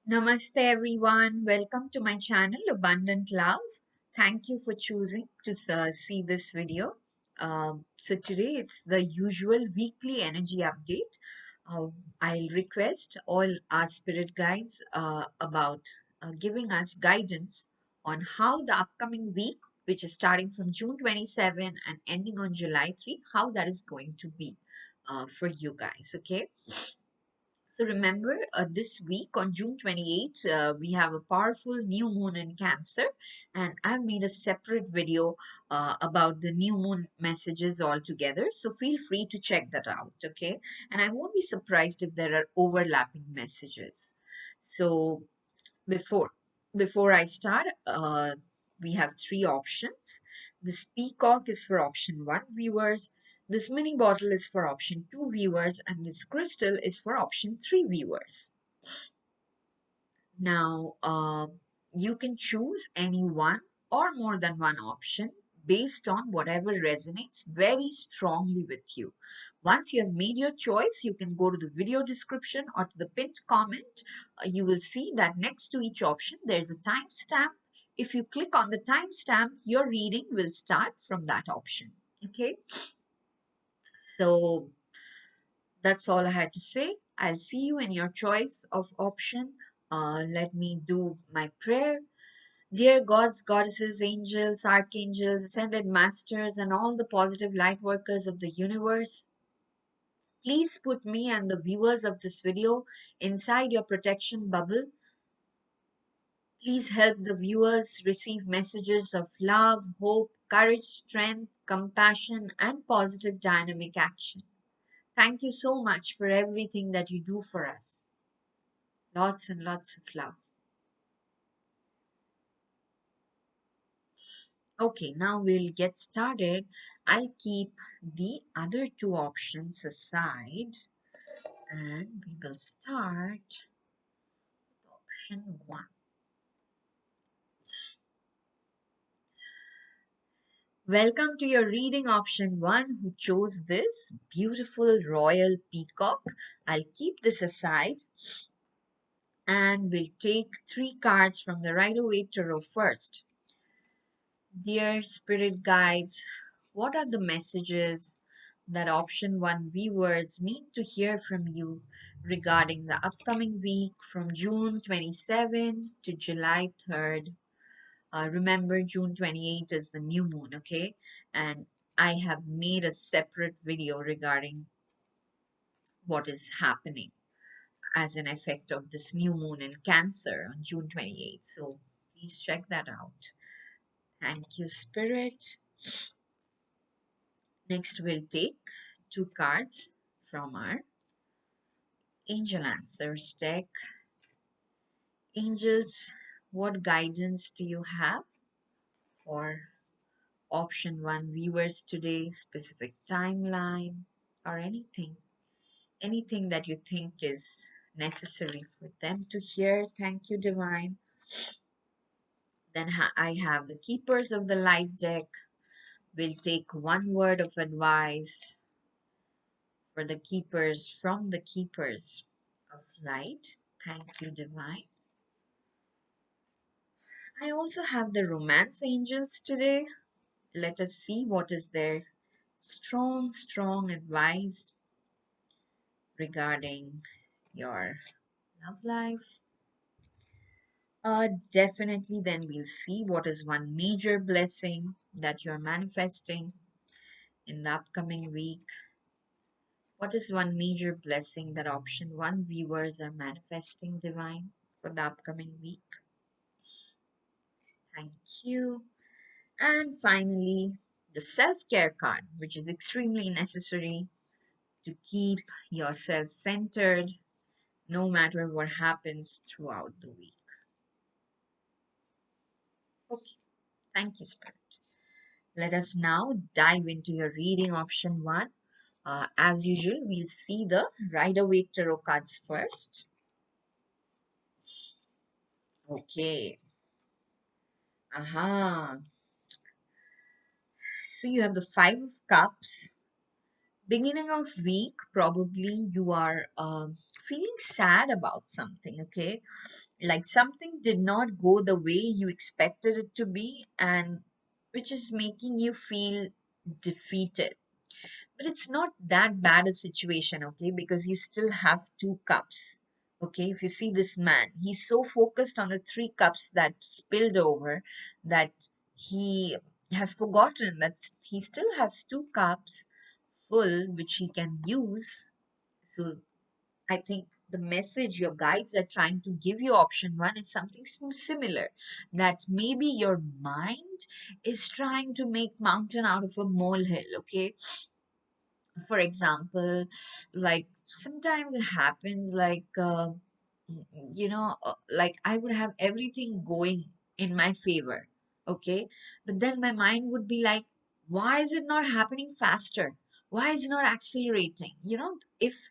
Namaste everyone. Welcome to my channel Abundant Love. Thank you for choosing to see this video. So today it's the usual weekly energy update. Uh, I'll request all our spirit guides about giving us guidance on how the upcoming week, which is starting from June 27 and ending on July 3, how that is going to be for you guys. Okay. So remember, this week on June 28th, we have a powerful new moon in Cancer, and I've made a separate video about the new moon messages altogether. So feel free to check that out, okay? And I won't be surprised if there are overlapping messages. So before before I start, we have three options. This peacock is for option one, viewers. This mini bottle is for option two, viewers, and this crystal is for option three, viewers. Now, you can choose any one or more than one option based on whatever resonates very strongly with you. Once you have made your choice, you can go to the video description or to the pinned comment. You will see that next to each option, there's a timestamp. If you click on the timestamp, your reading will start from that option. Okay, so that's all I had to say. I'll see you in your choice of option. Let me do my prayer. Dear gods, goddesses, angels, archangels, ascended masters, and all the positive light workers of the universe, please put me and the viewers of this video inside your protection bubble. Please help the viewers receive messages of love, hope, courage, strength, compassion, and positive dynamic action. Thank you so much for everything that you do for us. Lots and lots of love. Okay, now we'll get started. I'll keep the other two options aside and we will start with option one. Welcome to your reading, option one, who chose this beautiful royal peacock. I'll keep this aside and we'll take three cards from the Rider-Waite Tarot first. Dear spirit guides, what are the messages that option one viewers need to hear from you regarding the upcoming week from June 27 to July 3rd? Remember, June 28 is the new moon, okay? And I have made a separate video regarding what is happening as an effect of this new moon in Cancer on June 28th. So please check that out. Thank you, Spirit. Next, we'll take two cards from our Angel Answers deck. Angels, what guidance do you have for option one viewers today? Specific timeline or anything? Anything that you think is necessary for them to hear? Thank you, Divine. Then I have the Keepers of the Light deck. We'll take one word of advice for the keepers from the Keepers of Light. Thank you, Divine. I also have the Romance Angels today. Let us see what is their strong advice regarding your love life. Definitely, then we'll see what is one major blessing that you're manifesting in the upcoming week. What is one major blessing that option one viewers are manifesting, Divine, for the upcoming week? Thank you. And finally, the self-care card, which is extremely necessary to keep yourself centered no matter what happens throughout the week. Okay, thank you, Spirit. Let us now dive into your reading, option one. As usual, we'll see the Rider-Waite Tarot cards first. Okay. Aha. So you have the Five of Cups, Beginning of week, probably you are feeling sad about something, okay? Like something did not go the way you expected it to be, and which is making you feel defeated. But it's not that bad a situation, okay? Because you still have two cups. Okay, if you see this man, he's so focused on the three cups that spilled over that he has forgotten that he still has two cups full which he can use. So I think the message your guides are trying to give you, option one, is something similar, that maybe your mind is trying to make mountain out of a molehill. Okay, for example, like sometimes it happens like like I would have everything going in my favor, okay, but then my mind would be like, why is it not happening faster, why is it not accelerating, if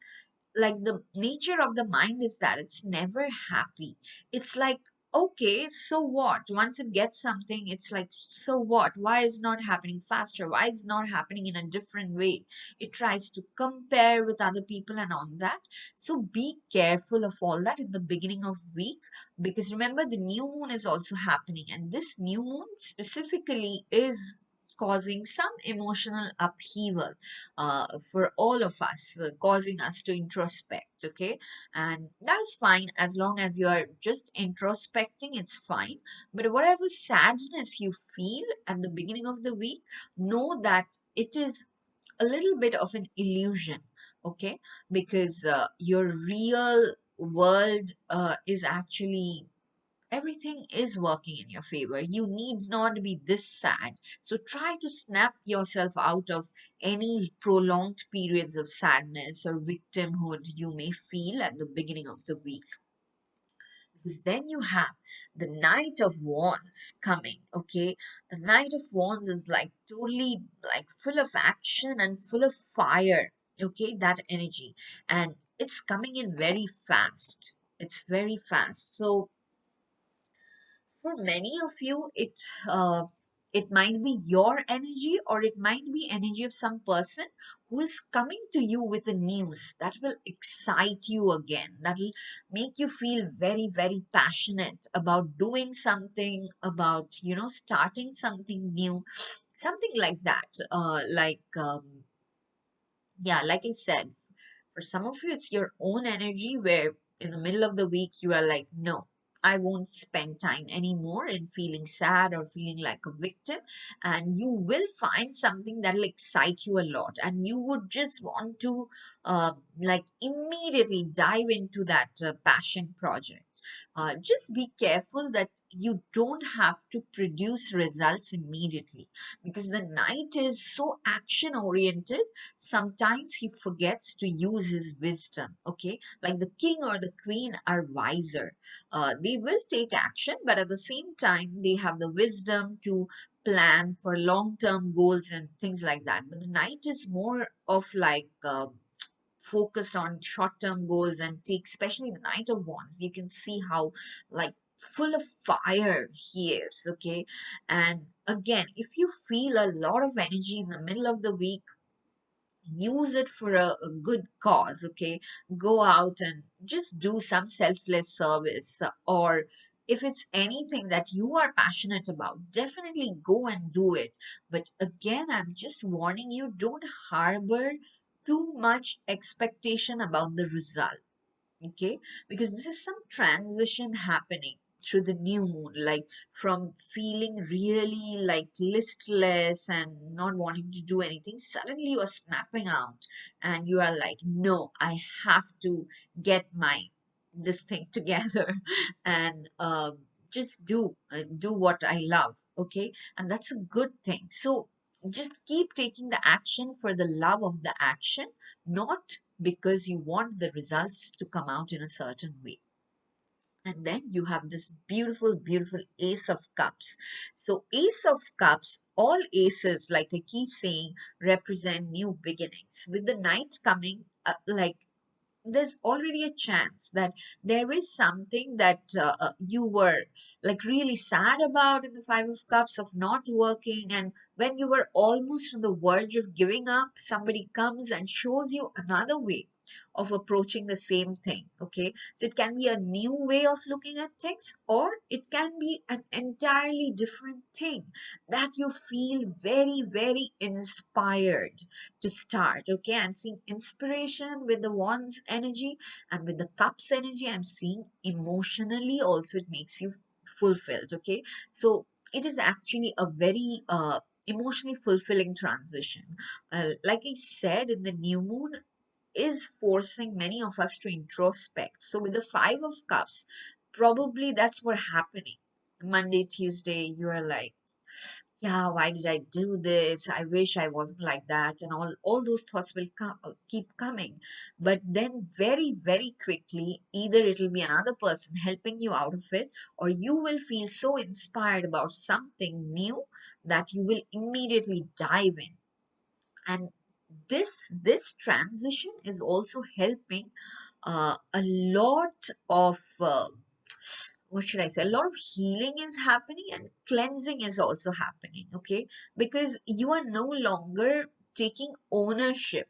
like the nature of the mind is that it's never happy. It's like, okay, so what? Once it gets something, it's like, so what? Why is not happening faster? Why is not happening in a different way? It tries to compare with other people and on that. So be careful of all that in the beginning of week, because remember the new moon is also happening, and this new moon specifically is causing some emotional upheaval for all of us, causing us to introspect. Okay, and that is fine as long as you are just introspecting, it's fine. But whatever sadness you feel at the beginning of the week, know that it is a little bit of an illusion. Okay, because your real world is actually, everything is working in your favor. You need not be this sad. So try to snap yourself out of any prolonged periods of sadness or victimhood you may feel at the beginning of the week. Because then you have the Knight of Wands coming, okay? The Knight of Wands is like totally like full of action and full of fire, okay? That energy. And it's coming in very fast. It's very fast. So for many of you, it might be your energy, or it might be energy of some person who is coming to you with the news that will excite you again, that will make you feel very very passionate about doing something, about starting something new, something like that, yeah, like I said, for some of you, it's your own energy where in the middle of the week you are like, no, I won't spend time anymore in feeling sad or feeling like a victim. And you will find something that'll excite you a lot. And you would just want to like immediately dive into that passion project. Just be careful that you don't have to produce results immediately, because the knight is so action oriented. Sometimes he forgets to use his wisdom. Okay, like the king or the queen are wiser. They will take action, but at the same time they have the wisdom to plan for long term goals and things like that. But the knight is more of like focused on short term goals, and take especially the Knight of Wands. You can see how like full of fire he is. Okay, and again, if you feel a lot of energy in the middle of the week, use it for a good cause. Okay, go out and just do some selfless service, or if it's anything that you are passionate about, definitely go and do it. But again, I'm just warning you, don't harbor too much expectation about the result. Okay, because this is some transition happening through the new moon, like from feeling really like listless and not wanting to do anything, suddenly you are snapping out and you are like, no, I have to get my this thing together and just do what I love. Okay, and that's a good thing. So just keep taking the action for the love of the action, not because you want the results to come out in a certain way. And then you have this beautiful, beautiful Ace of Cups. So, Ace of Cups, all aces, like I keep saying, represent new beginnings. With the Knight coming, like there's already a chance that there is something that you were like really sad about in the Five of Cups of not working, and when you were almost on the verge of giving up, somebody comes and shows you another way of approaching the same thing. Okay, so it can be a new way of looking at things, or it can be an entirely different thing that you feel very, very inspired to start. Okay, I'm seeing inspiration with the wands energy, and with the cups energy I'm seeing emotionally also it makes you fulfilled. Okay, so it is actually a very emotionally fulfilling transition. Like I said, in the new moon is forcing many of us to introspect. So with the Five of Cups, probably that's what happening. Monday, Tuesday, you are like, yeah, why did I do this? I wish I wasn't like that. And all those thoughts will keep coming. But then very, very quickly, either it'll be another person helping you out of it, or you will feel so inspired about something new that you will immediately dive in. And this transition is also helping a lot of what should I say? A lot of healing is happening and cleansing is also happening. Okay, because you are no longer taking ownership.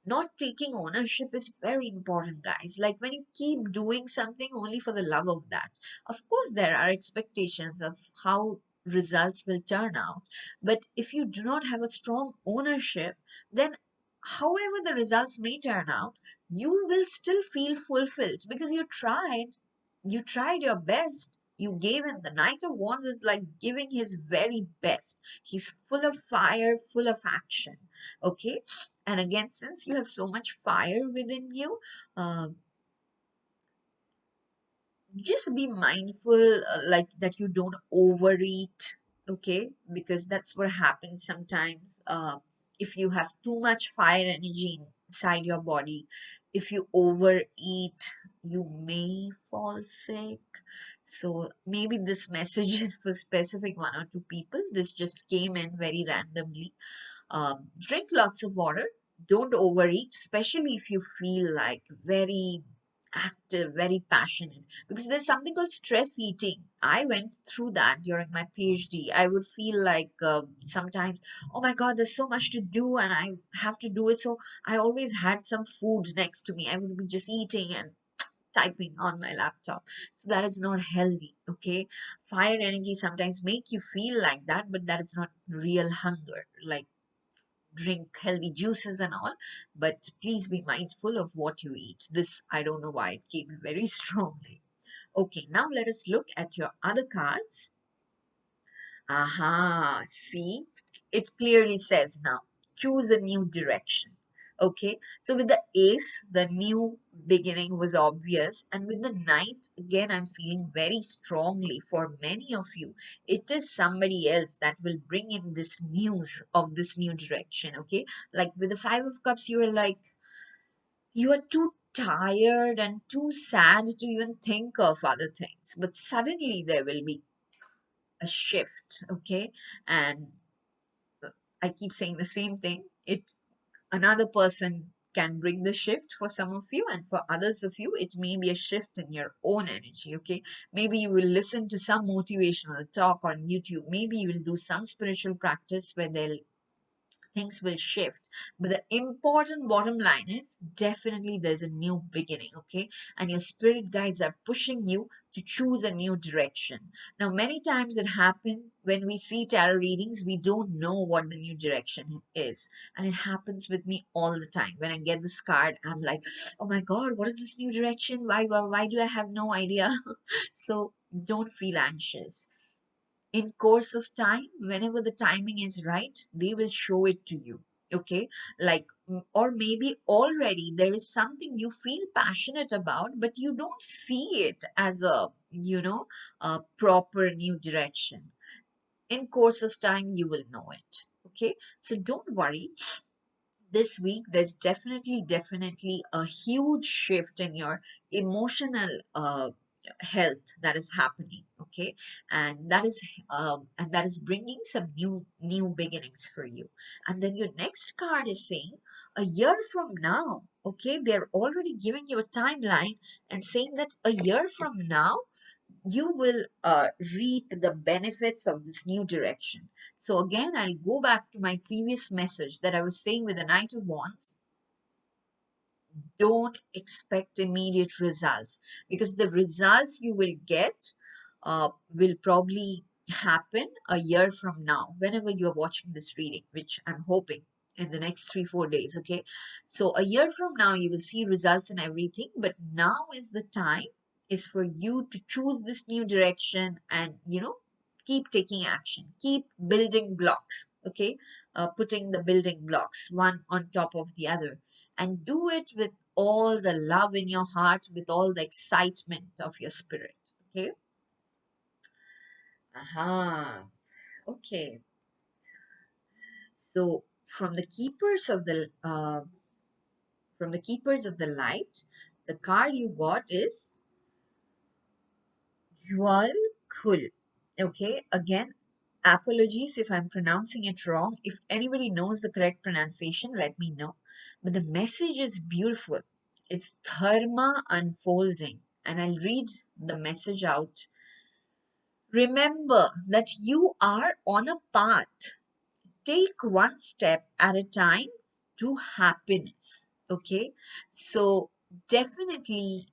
Not taking ownership is very important, guys. Like when you keep doing something only for the love of that, of course there are expectations of how results will turn out, but if you do not have a strong ownership, then however the results may turn out, you will still feel fulfilled because you tried your best. You gave him. The Knight of Wands is like giving his very best. He's full of fire, full of action. Okay, and again, since you have so much fire within you, uh, just be mindful, like that you don't overeat. Okay, because that's what happens sometimes. If you have too much fire energy inside your body, if you overeat, you may fall sick. So maybe this message is for specific one or two people. This just came in very randomly. Drink lots of water. Don't overeat, especially if you feel like very active, very passionate. Because there's something called stress eating. I went through that during my PhD. I would feel like sometimes, oh my God, there's so much to do and I have to do it. So I always had some food next to me. I would be just eating and typing on my laptop. So that is not healthy. Okay, fire energy sometimes make you feel like that, but that is not real hunger. Like drink healthy juices and all, but please be mindful of what you eat. This, I don't know why it came very strongly. Okay, now let us look at your other cards. Aha, see, it clearly says now, choose a new direction. Okay, so with the ace, the new beginning was obvious, and with the knight, again, I'm feeling very strongly for many of you. It is somebody else that will bring in this news of this new direction. Okay, like with the Five of Cups, you are like, you are too tired and too sad to even think of other things, but suddenly there will be a shift. Okay, and I keep saying the same thing. It Another person can bring the shift for some of you, and for others of you it may be a shift in your own energy. Okay, maybe you will listen to some motivational talk on YouTube. Maybe you will do some spiritual practice where they'll things will shift. But the important bottom line is definitely there's a new beginning, okay? And your spirit guides are pushing you to choose a new direction. Now, many times it happens when we see tarot readings, we don't know what the new direction is. And it happens with me all the time. When I get this card, I'm like, oh my God, what is this new direction? Why do I have no idea? So don't feel anxious. In course of time, whenever the timing is right, they will show it to you. Okay, like or maybe already there is something you feel passionate about, but you don't see it as a a proper new direction. In course of time you will know it. Okay, so don't worry. This week there's definitely a huge shift in your emotional health that is happening. Okay, and that is bringing some new beginnings for you. And then your next card is saying a year from now. Okay, they're already giving you a timeline and saying that a year from now you will reap the benefits of this new direction. So again, I'll go back to my previous message that I was saying with the Knight of Wands. Don't expect immediate results, because the results you will get will probably happen a year from now, whenever you are watching this reading, which I'm hoping in the next 3-4 days. Okay, so a year from now you will see results and everything, but now is the time is for you to choose this new direction and keep taking action, keep building blocks. Okay, putting the building blocks one on top of the other, and do it with all the love in your heart, with all the excitement of your spirit. Okay. Aha. Okay. So from the keepers of the light, the card you got is Yual Kul. Okay. Again, apologies if I'm pronouncing it wrong. If anybody knows the correct pronunciation, let me know. But the message is beautiful. It's dharma unfolding. And I'll read the message out. Remember that you are on a path. Take one step at a time to happiness. Okay. So definitely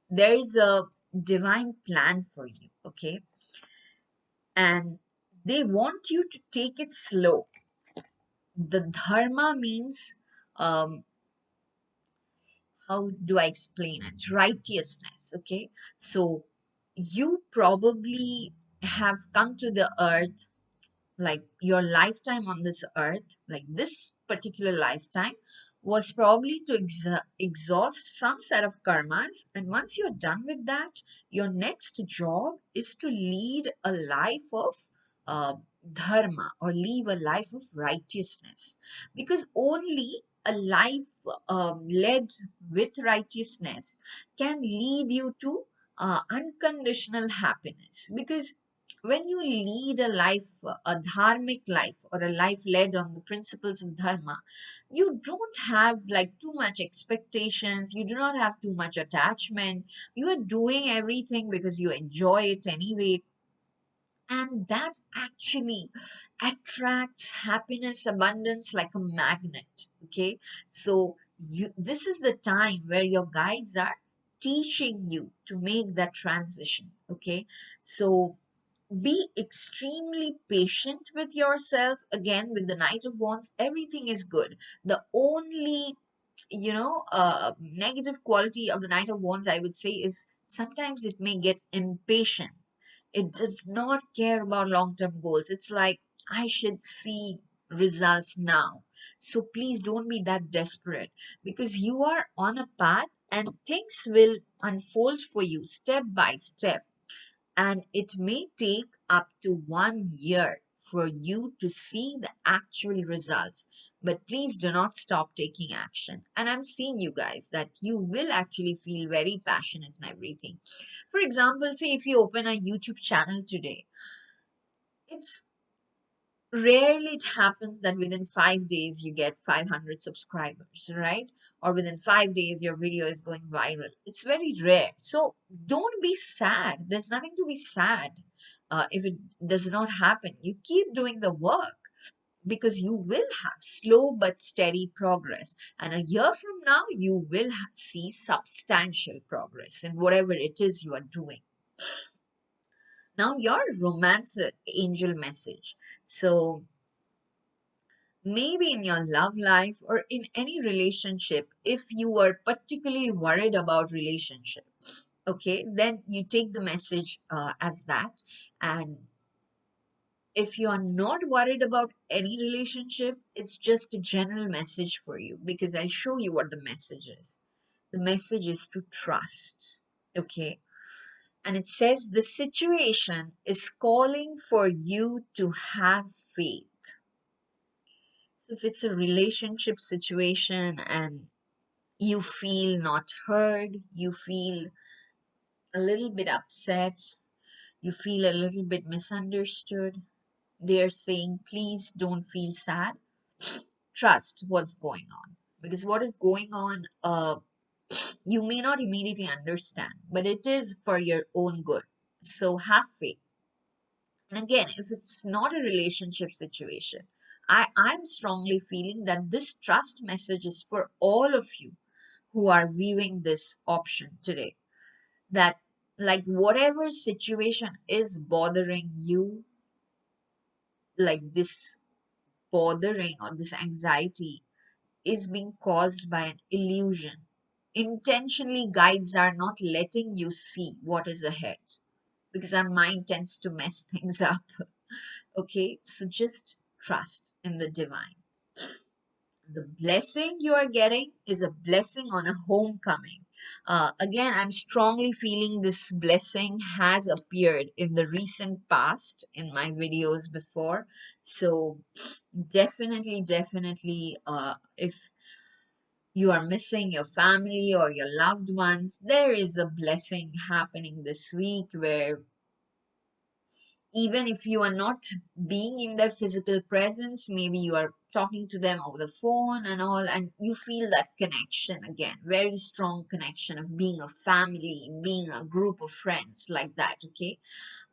there is a divine plan for you. Okay. And they want you to take it slow. The dharma means, um, how do I explain it? Righteousness. Okay. So you probably have come to the earth, like your lifetime on this earth, like this particular lifetime was probably to exhaust some set of karmas, and once you're done with that, your next job is to lead a life of uh, dharma, or live a life of righteousness, because only a life led with righteousness can lead you to unconditional happiness. Because when you lead a life, a dharmic life, or a life led on the principles of dharma, you don't have like too much expectations, you do not have too much attachment, you are doing everything because you enjoy it anyway, and that actually attracts happiness, abundance like a magnet. Okay, so this is the time where your guides are teaching you to make that transition. Okay, so be extremely patient with yourself. Again, with the Knight of Wands, everything is good. The only negative quality of the Knight of Wands, I would say, is sometimes it may get impatient. It does not care about long-term goals. It's like, I should see results now. So please don't be that desperate, because you are on a path and things will unfold for you step by step, and it may take up to 1 year for you to see the actual results. But please do not stop taking action. And I'm seeing you guys that you will actually feel very passionate and everything. For example, say if you open a YouTube channel today, it's rarely it happens that within 5 days you get 500 subscribers, right? Or within 5 days your video is going viral. It's very rare. So don't be sad. There's nothing to be sad if it does not happen. You keep doing the work, because you will have slow but steady progress. And a year from now, you will see substantial progress in whatever it is you are doing. Now, your romance angel message. So, maybe in your love life or in any relationship, if you are particularly worried about relationship, okay, then you take the message as that. And if you are not worried about any relationship, it's just a general message for you, because I'll show you what the message is. The message is to trust. Okay, and it says the situation is calling for you to have faith. If it's a relationship situation and you feel not heard, you feel a little bit upset, you feel a little bit misunderstood, they're saying, please don't feel sad. Trust what's going on. because what is going on, you may not immediately understand, but it is for your own good. So have faith. And again, if it's not a relationship situation, I'm strongly feeling that this trust message is for all of you who are viewing this option today. That, like, whatever situation is bothering you, like this bothering or this anxiety is being caused by an illusion. Intentionally, guides are not letting you see what is ahead because our mind tends to mess things up. Okay, so just trust in the divine. The blessing you are getting is a blessing on a homecoming. Again, I'm strongly feeling this blessing has appeared in the recent past in my videos before. So definitely, if you are missing your family or your loved ones, there is a blessing happening this week where even if you are not being in their physical presence, maybe you are talking to them over the phone and all, and you feel that connection again, very strong connection of being a family, being a group of friends like that. Okay,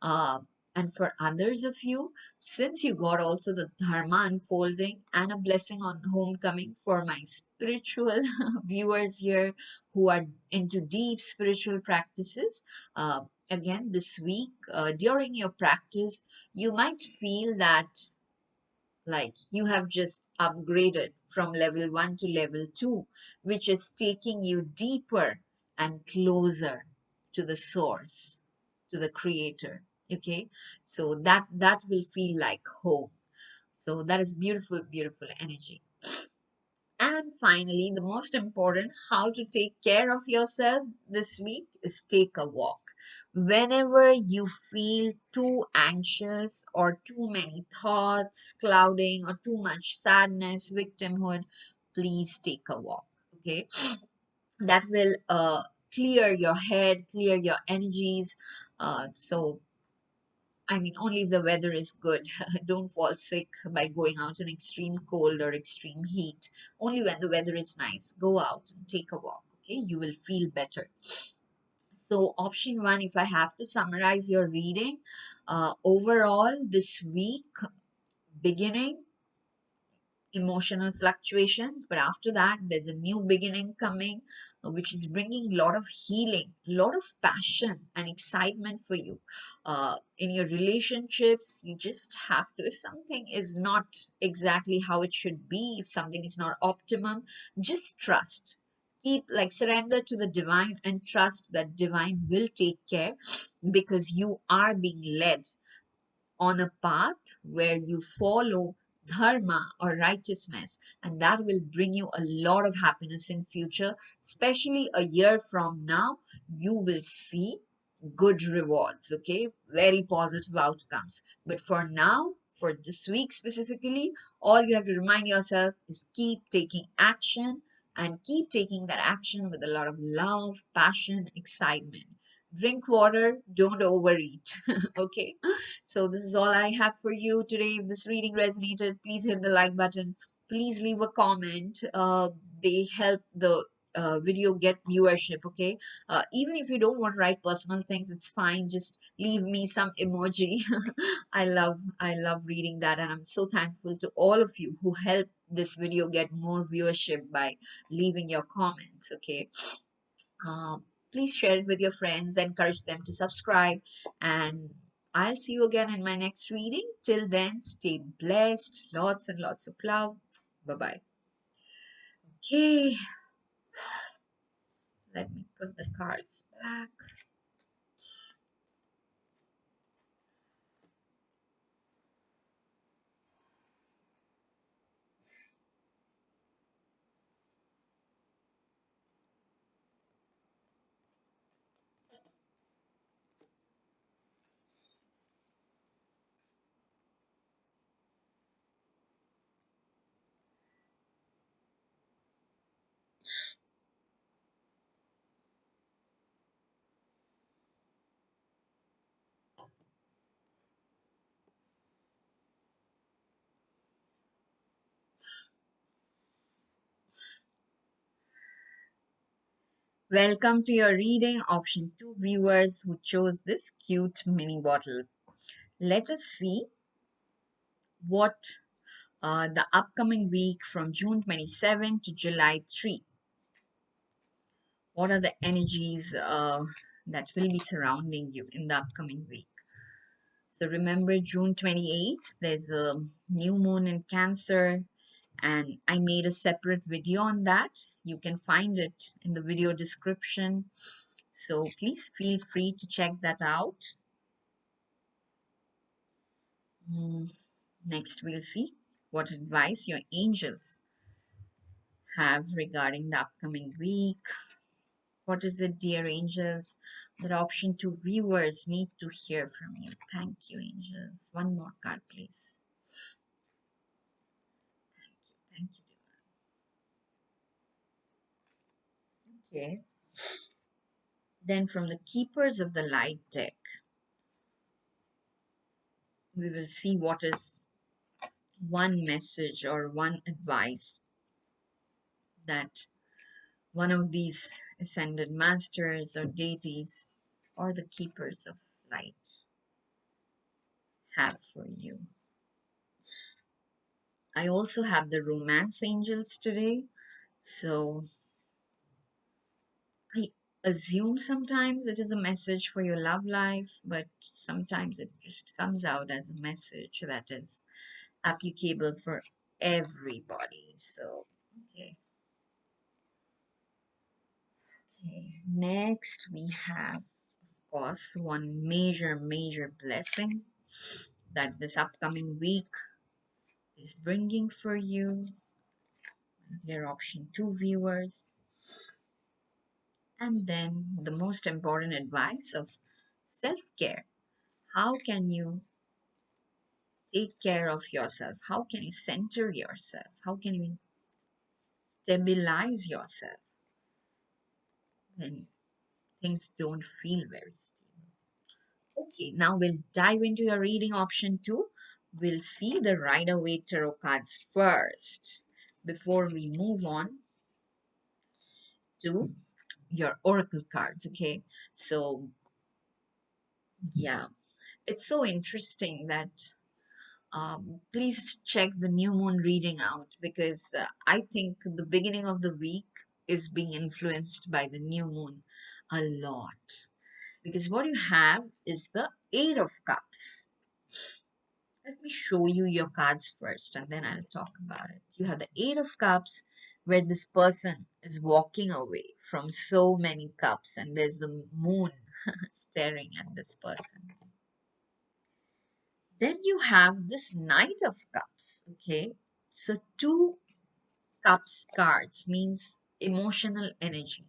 uh, and for others of you, since you got also the dharma unfolding and a blessing on homecoming, for my spiritual viewers here who are into deep spiritual practices, uh, again this week, during your practice, you might feel that like you have just upgraded from level 1 to level 2, which is taking you deeper and closer to the source, to the creator. Okay, so that will feel like home. So that is beautiful, beautiful energy. And finally, the most important, how to take care of yourself this week is take a walk. Whenever you feel too anxious or too many thoughts clouding or too much sadness, victimhood, please take a walk. Okay, that will clear your head, clear your energies. So I mean, only if the weather is good. Don't fall sick by going out in extreme cold or extreme heat. Only when the weather is nice, go out and take a walk. Okay, you will feel better. So, option one, if I have to summarize your reading, overall this week, beginning emotional fluctuations, but after that there's a new beginning coming, which is bringing a lot of healing, a lot of passion and excitement for you. In your relationships, you just have to, if something is not exactly how it should be, if something is not optimum, just trust, keep, like, surrender to the divine and trust that divine will take care, because you are being led on a path where you follow dharma or righteousness, and that will bring you a lot of happiness in future. Especially a year from now, you will see good rewards. Okay, very positive outcomes. But for now, for this week specifically, all you have to remind yourself is keep taking action, and keep taking that action with a lot of love, passion, excitement. Drink water, don't overeat. Okay, so this is all I have for you today. If this reading resonated, please hit the like button. Please leave a comment. They help the video get viewership. Okay, even if you don't want to write personal things, it's fine. Just leave me some emoji. I love reading that, and I'm so thankful to all of you who help this video get more viewership by leaving your comments. Okay, please share it with your friends, encourage them to subscribe, and I'll see you again in my next reading. Till then, stay blessed. Lots and lots of love. Bye bye. Okay, let me put the cards back. Welcome to your reading, option 2 viewers who chose this cute mini bottle. Let us see what the upcoming week from June 27 to July 3. What are the energies that will be surrounding you in the upcoming week? So remember June 28th, there's a new moon in Cancer, and I made a separate video on that. You can find it in the video description. So please feel free to check that out. Next, we'll see what advice your angels have regarding the upcoming week. What is it, dear angels, that option 2 viewers need to hear from you? Thank you, angels. One more card, please. Thank you. Okay. Then from the Keepers of the Light deck, we will see what is one message or one advice that one of these ascended masters or deities or the keepers of light have for you. I also have the romance angels today, so I assume sometimes it is a message for your love life, but sometimes it just comes out as a message that is applicable for everybody. So, okay. Okay, next we have, of course, one major blessing that this upcoming week is bringing for you, your option 2 viewers. And then the most important advice of self-care. How can you take care of yourself? How can you center yourself? How can you stabilize yourself when things don't feel very stable? Okay, now we'll dive into your reading option 2. We'll see the Rider-Waite Tarot cards first before we move on to your oracle cards. Okay, so yeah, it's so interesting that please check the new moon reading out, because I think the beginning of the week is being influenced by the new moon a lot, because what you have is the Eight of Cups. Let me show you your cards first and then I'll talk about it. You have the Eight of Cups, where this person is walking away from so many cups, and there's the moon staring at this person. Then you have this Knight of Cups, okay? So two cups cards means emotional energy.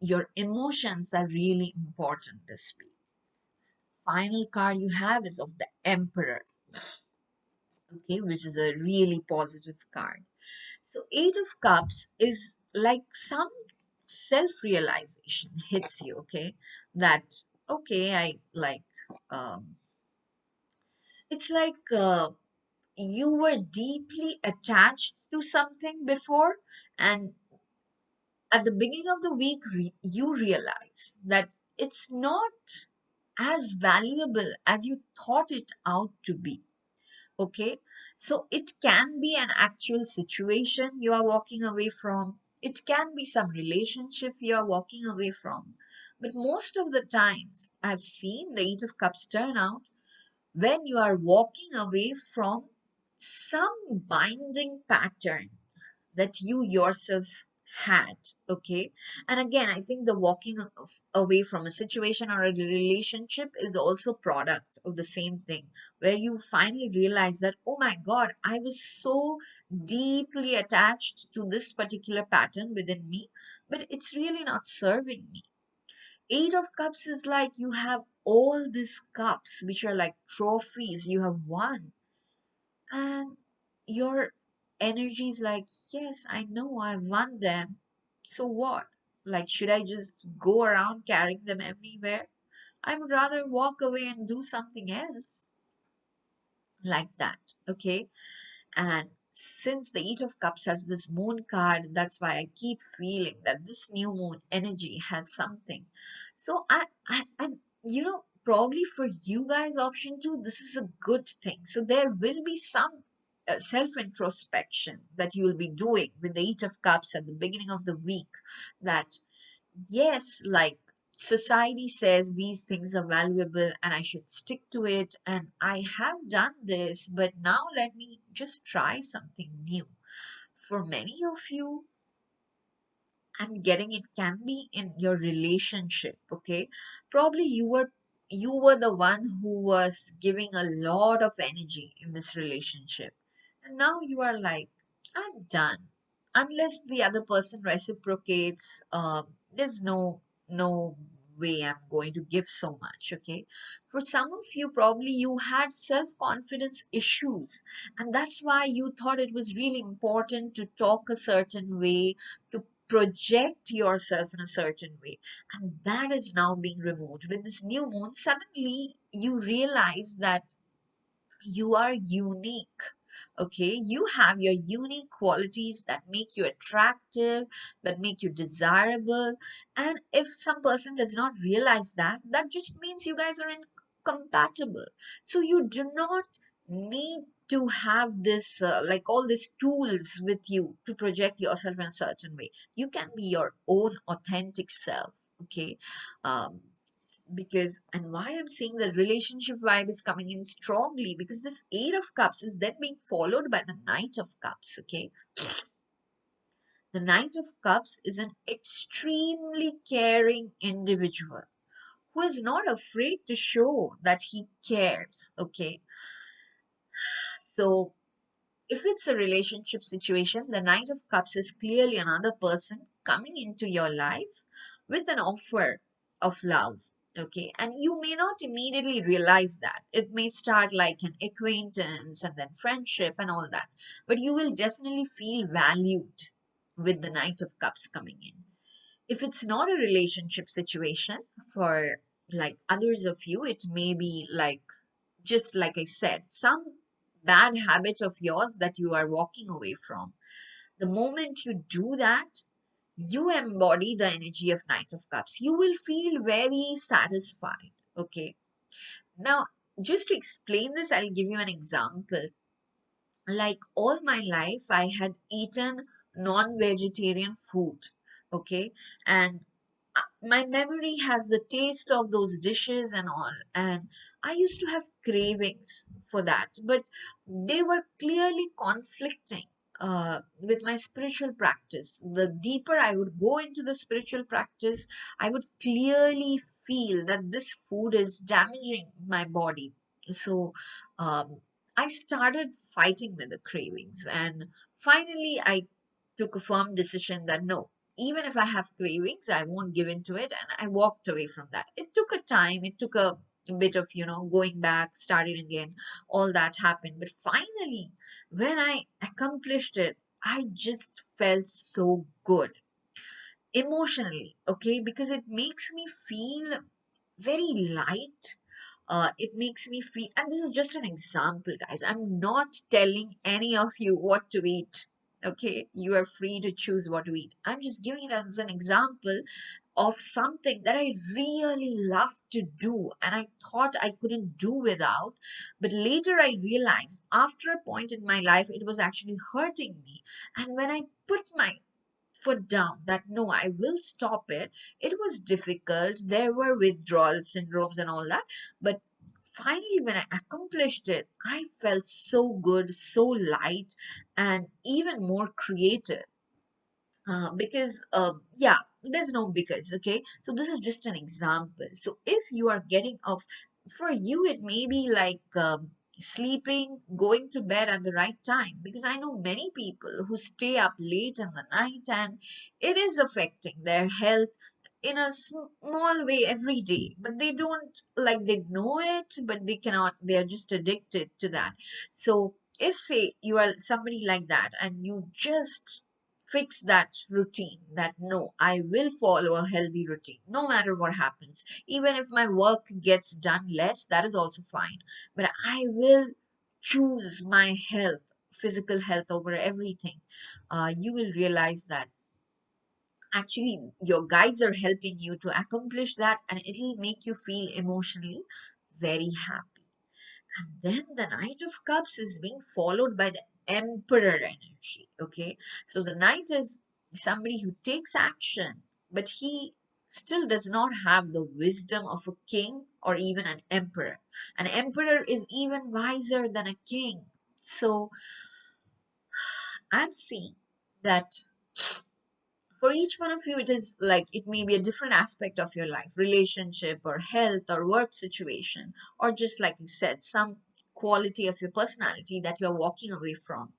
Your emotions are really important this week. Final card you have is of the Emperor, okay, which is a really positive card. So Eight of Cups is like some self-realization hits you, okay? That, okay, I like, um, it's like you were deeply attached to something before, and at the beginning of the week, you realize that it's not as valuable as you thought it out to be. Okay, so it can be an actual situation you are walking away from, it can be some relationship you are walking away from, but most of the times I've seen the Eight of Cups turn out when you are walking away from some binding pattern that you yourself had. Okay, and again, I think the away from a situation or a relationship is also product of the same thing, where you finally realize that, oh my god, I was so deeply attached to this particular pattern within me, but it's really not serving me. Eight of Cups is like you have all these cups which are like trophies you have won, and your energy is like, yes, I know I won them. So what? Like, should I just go around carrying them everywhere? I would rather walk away and do something else like that. Okay. And since the Eight of Cups has this moon card, that's why I keep feeling that this new moon energy has something. So and probably for you guys, option two, this is a good thing. So there will be some self introspection that you will be doing with the Eight of Cups at the beginning of the week. That yes, like society says these things are valuable and I should stick to it, and I have done this, but now let me just try something new. For many of you, I'm getting it can be in your relationship, okay? Probably you were the one who was giving a lot of energy in this relationship. And now you are like, I'm done. Unless the other person reciprocates, there's no way I'm going to give so much, okay? For some of you, probably you had self-confidence issues, and that's why you thought it was really important to talk a certain way, to project yourself in a certain way, and that is now being removed with this new moon. Suddenly you realize that you are unique. Okay, you have your unique qualities that make you attractive, that make you desirable. And if some person does not realize that, that just means you guys are incompatible. So you do not need to have this like all these tools with you to project yourself in a certain way. You can be your own authentic self. Okay. um, because, and why I'm saying the relationship vibe is coming in strongly, because this Eight of Cups is then being followed by the Knight of Cups. Okay, the Knight of Cups is an extremely caring individual who is not afraid to show that he cares. Okay, so if it's a relationship situation, the Knight of Cups is clearly another person coming into your life with an offer of love. Okay, and you may not immediately realize that. It may start like an acquaintance and then friendship and all that, but you will definitely feel valued with the Knight of Cups coming in. If it's not a relationship situation, for like others of you, it may be like, just like I said, some bad habit of yours that you are walking away from. The moment you do that, you embody the energy of Knight of Cups. You will feel very satisfied. Okay. Now, just to explain this, I'll give you an example. Like all my life, I had eaten non-vegetarian food. Okay. And my memory has the taste of those dishes and all, and I used to have cravings for that, but they were clearly conflicting with my spiritual practice. The deeper I would go into the spiritual practice, I would clearly feel that this food is damaging my body. So um, I started fighting with the cravings, and finally I took a firm decision that no, even if I have cravings, I won't give in to it. And I walked away from that. It took a time, it took a bit of, going back, starting again, all that happened. But finally, when I accomplished it, I just felt so good emotionally, okay, because it makes me feel very light. It makes me feel, and this is just an example, guys. I'm not telling any of you what to eat. Okay, you are free to choose what to eat. I'm just giving it as an example of something that I really love to do and I thought I couldn't do without. But later I realized after a point in my life, it was actually hurting me. And when I put my foot down that no, I will stop it. It was difficult. There were withdrawal syndromes and all that. But finally, when I accomplished it, I felt so good, so light, and even more creative. Because yeah, there's no because. Okay, so this is just an example. So if you are getting off, for you it may be like sleeping, going to bed at the right time, because I know many people who stay up late in the night and it is affecting their health in a small way every day, but they don't, like, they know it but they cannot, they are just addicted to that. So if say you are somebody like that and you just fix that routine, that no, I will follow a healthy routine no matter what happens, even if my work gets done less, that is also fine, but I will choose my health physical health over everything, you will realize that actually your guides are helping you to accomplish that, and it'll make you feel emotionally very happy. And then the Knight of Cups is being followed by the Emperor energy. Okay, so the Knight is somebody who takes action, but he still does not have the wisdom of a king or even an emperor. An emperor is even wiser than a king. So I'm seeing that for each one of you, it is like it may be a different aspect of your life, relationship or health or work situation, or just like you said, some quality of your personality that you're walking away from.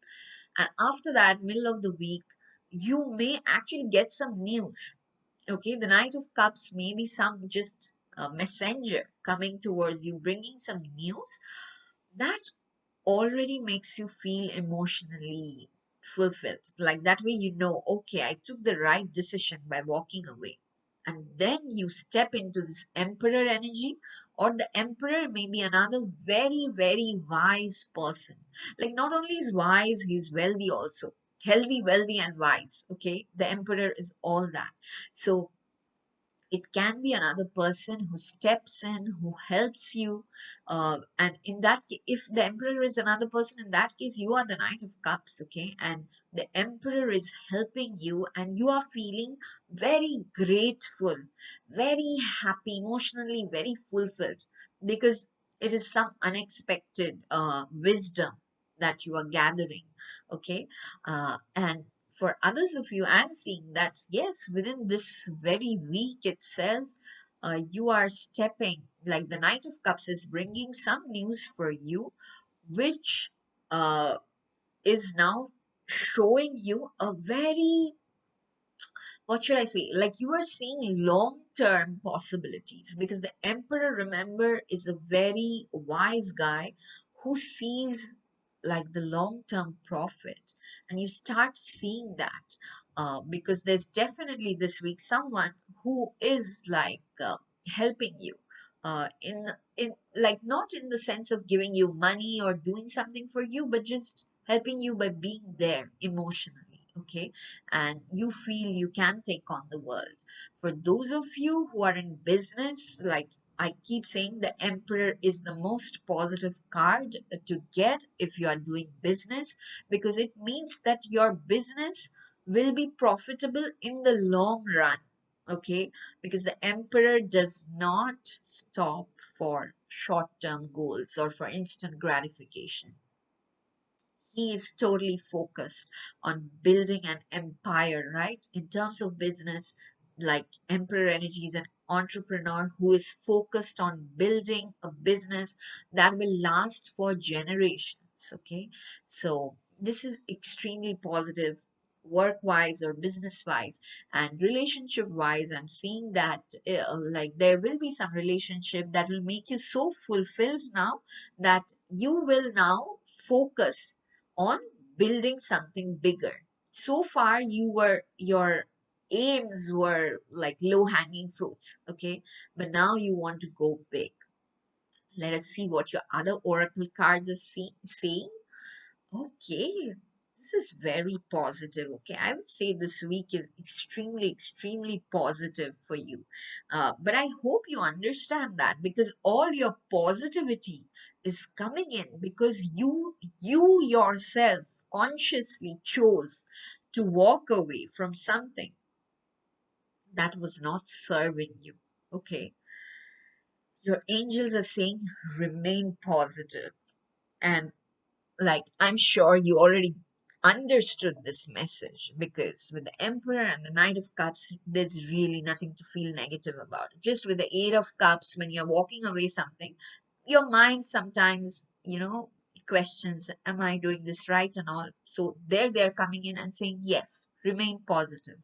And after that, middle of the week, you may actually get some news. Okay, the Knight of Cups may be some just a messenger coming towards you, bringing some news that already makes you feel emotionally fulfilled. Like that way, you know, okay, I took the right decision by walking away. And then you step into this emperor energy, or the emperor may be another very, very wise person. Like, not only is wise, he's wealthy also. Healthy, wealthy, and wise. Okay, the emperor is all that. So, it can be another person who steps in, who helps you, and in that if the emperor is another person, in that case you are the Knight of Cups. Okay, and the emperor is helping you and you are feeling very grateful, very happy, emotionally very fulfilled, because it is some unexpected wisdom that you are gathering. Okay, and for others of you, I'm seeing that yes, within this very week itself, you are stepping, like the Knight of Cups is bringing some news for you, which uh, is now showing you a very, what should I say? Like you are seeing long term possibilities, because the emperor, remember, is a very wise guy who sees like the long term profit. And you start seeing that because there's definitely this week someone who is like helping you. In like not in the sense of giving you money or doing something for you, but just helping you by being there emotionally. Okay, and you feel you can take on the world. For those of you who are in business, like I keep saying, the Emperor is the most positive card to get if you are doing business, because it means that your business will be profitable in the long run. Okay, because the Emperor does not stop for short term goals or for instant gratification. He is totally focused on building an empire, right? In terms of business, like Emperor Energy is an entrepreneur who is focused on building a business that will last for generations. Okay, so this is extremely positive work wise or business wise. And relationship wise, I'm seeing that like there will be some relationship that will make you so fulfilled now that you will now focus on building something bigger. So far, your aims were like low hanging fruits, okay? But now you want to go big. Let us see what your other oracle cards are saying. Okay, this is very positive. Okay, I would say this week is extremely, extremely positive for you. But I hope you understand that, because all your positivity is coming in because you yourself consciously chose to walk away from something that was not serving you. Okay, your angels are saying remain positive, and like I'm sure you already understood this message, because with the Emperor and the Knight of Cups, there's really nothing to feel negative about. Just with the Eight of Cups, when you're walking away something, your mind sometimes, questions, am I doing this right and all. So they're coming in and saying, yes, remain positive.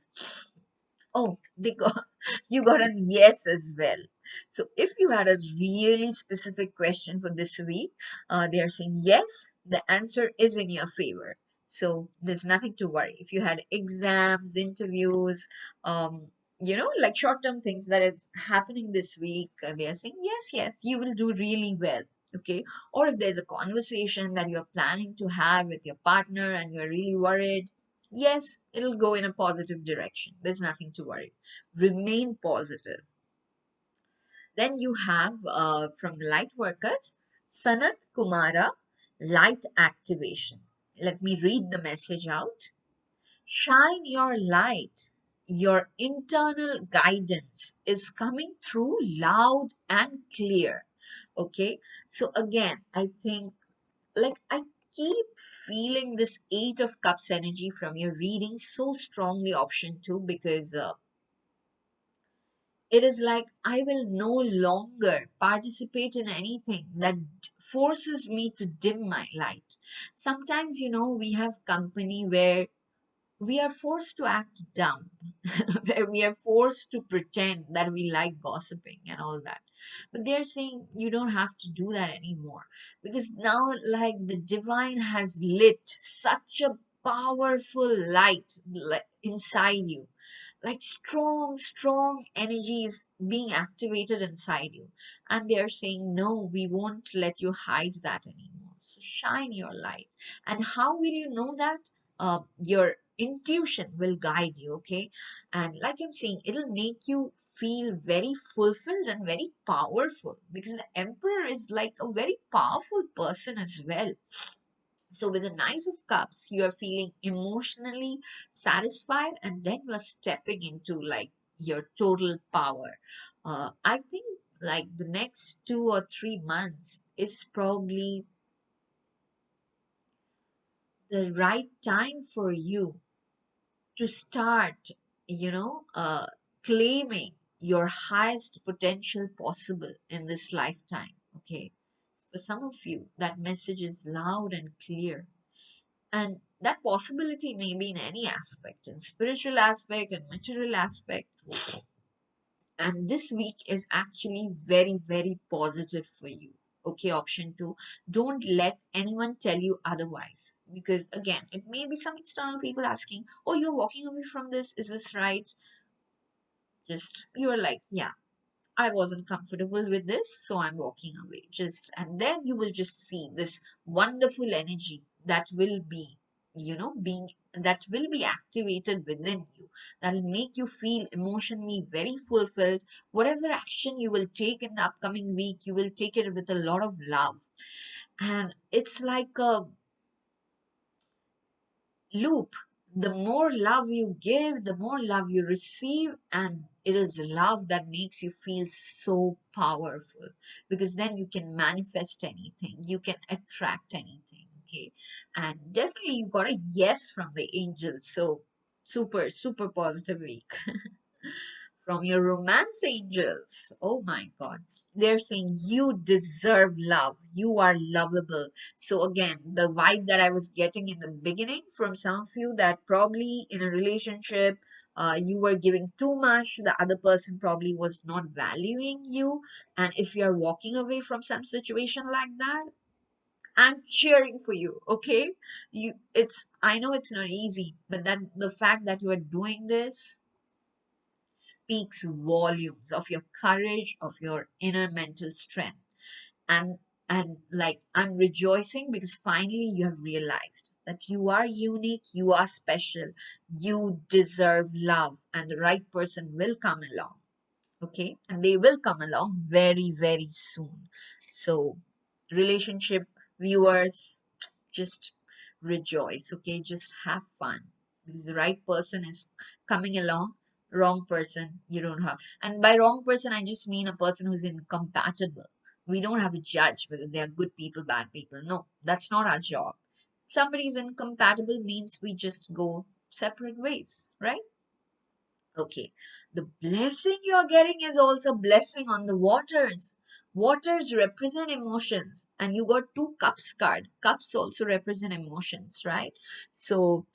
Oh, they got you got a yes as well. So if you had a really specific question for this week, they are saying yes, the answer is in your favor. So there's nothing to worry. If you had exams, interviews, like short-term things that is happening this week, they are saying yes, yes, you will do really well. Okay, or if there's a conversation that you're planning to have with your partner and you're really worried, yes, it'll go in a positive direction. There's nothing to worry. Remain positive. Then you have from the light workers, Sanat Kumara, light activation. Let me read the message out. Shine your light. Your internal guidance is coming through loud and clear. Okay, so again, I think, like, I keep feeling this Eight of Cups energy from your reading so strongly, option two, because it is like I will no longer participate in anything that forces me to dim my light. Sometimes, we have company where we are forced to act dumb, where we are forced to pretend that we like gossiping and all that. But they're saying you don't have to do that anymore, because now, like, the divine has lit such a powerful light inside you, like strong energy is being activated inside you, and they're saying no, we won't let you hide that anymore. So shine your light. And how will you know that? Your intuition will guide you. Okay, and like I'm saying, it'll make you feel very fulfilled and very powerful, because the emperor is like a very powerful person as well. So with the Knight of Cups, you are feeling emotionally satisfied, and then you are stepping into like your total power. I think like the next 2 or 3 months is probably the right time for you to start, you know, uh, claiming your highest potential possible in this lifetime. Okay. For some of you, that message is loud and clear. And that possibility may be in any aspect, in spiritual aspect and material aspect. And this week is actually very positive for you. Okay, option two, don't let anyone tell you otherwise. Because again, it may be some external people asking, oh, you're walking away from this, is this right? Just you're like, yeah, I wasn't comfortable with this, so I'm walking away. Just, and then you will just see this wonderful energy that will be, being, that will be activated within you. That'll make you feel emotionally very fulfilled. Whatever action you will take in the upcoming week, you will take it with a lot of love. And it's like a loop. The more love you give, the more love you receive, and it is love that makes you feel so powerful, because then you can manifest anything, you can attract anything. Okay, and definitely you got a yes from the angels, so super positive week. From your romance angels. Oh my God. They're saying you deserve love. You are lovable. So again, the vibe that I was getting in the beginning from some of you, that probably in a relationship, you were giving too much. The other person probably was not valuing you. And if you're walking away from some situation like that, I'm cheering for you. Okay. I know it's not easy, but that the fact that you are doing this speaks volumes of your courage, of your inner mental strength. And like, I'm rejoicing because finally you have realized that you are unique, you are special, you deserve love, and the right person will come along. Okay, and they will come along very soon. So, relationship viewers, just rejoice. Okay, just have fun, because the right person is coming along. Wrong person you don't have. And by wrong person, I just mean a person who's incompatible. We don't have to judge whether they are good people, bad people. No, that's not our job. Somebody is incompatible means we just go separate ways, right? Okay. The blessing you're getting is also blessing on the waters. Waters represent emotions, and you got two cups card. Cups also represent emotions, right? So,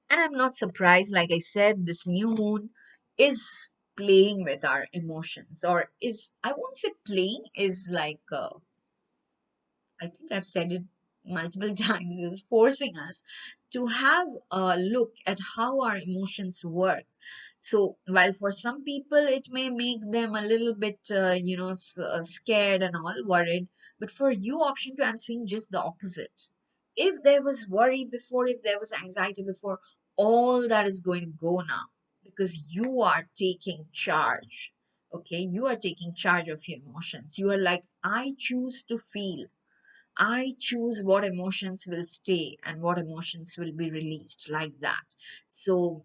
and I'm not surprised, like I said, this new moon is playing with our emotions, or is, I won't say playing, is like, I think I've said it multiple times is forcing us to have a look at how our emotions work. So while for some people it may make them a little bit scared and all worried, but for you option 2, I'm seeing just the opposite. If there was worry before, if there was anxiety before, all that is going to go now, because you are taking charge. Okay, you are taking charge of your emotions. You are like, I choose to feel. I choose what emotions will stay and what emotions will be released, like that. So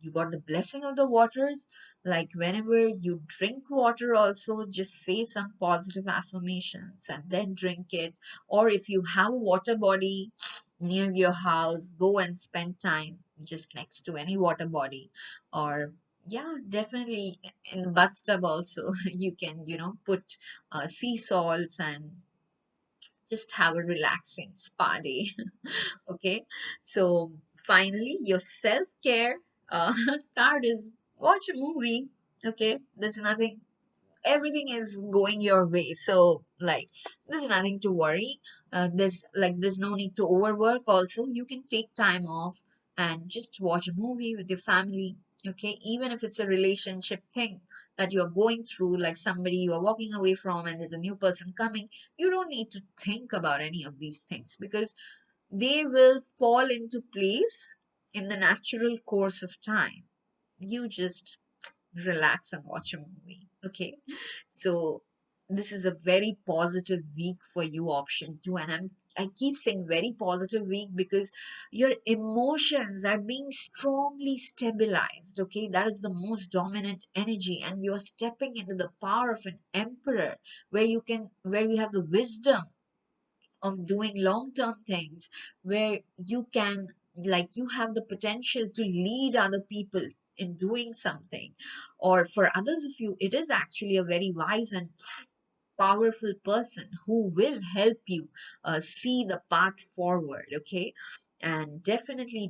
you got the blessing of the waters. Like whenever you drink water, also just say some positive affirmations and then drink it. Or if you have a water body near your house, go and spend time just next to any water body. Or yeah, definitely in the bathtub also you can, put sea salts and just have a relaxing spa day. Okay, so finally your self-care card is watch a movie. Okay, there's nothing, everything is going your way, so like there's nothing to worry. There's no need to overwork. Also, you can take time off and just watch a movie with your family. Okay, even if it's a relationship thing that you are going through, like somebody you are walking away from and there's a new person coming, you don't need to think about any of these things, because they will fall into place in the natural course of time. You just relax and watch a movie. Okay, so this is a very positive week for you, option 2. And I keep saying very positive week because your emotions are being strongly stabilized. Okay, that is the most dominant energy, and you're stepping into the power of an emperor, where you have the wisdom of doing long term things, where you can, like, you have the potential to lead other people in doing something. Or for others of you, it is actually a very wise and powerful person who will help you see the path forward. Okay, and definitely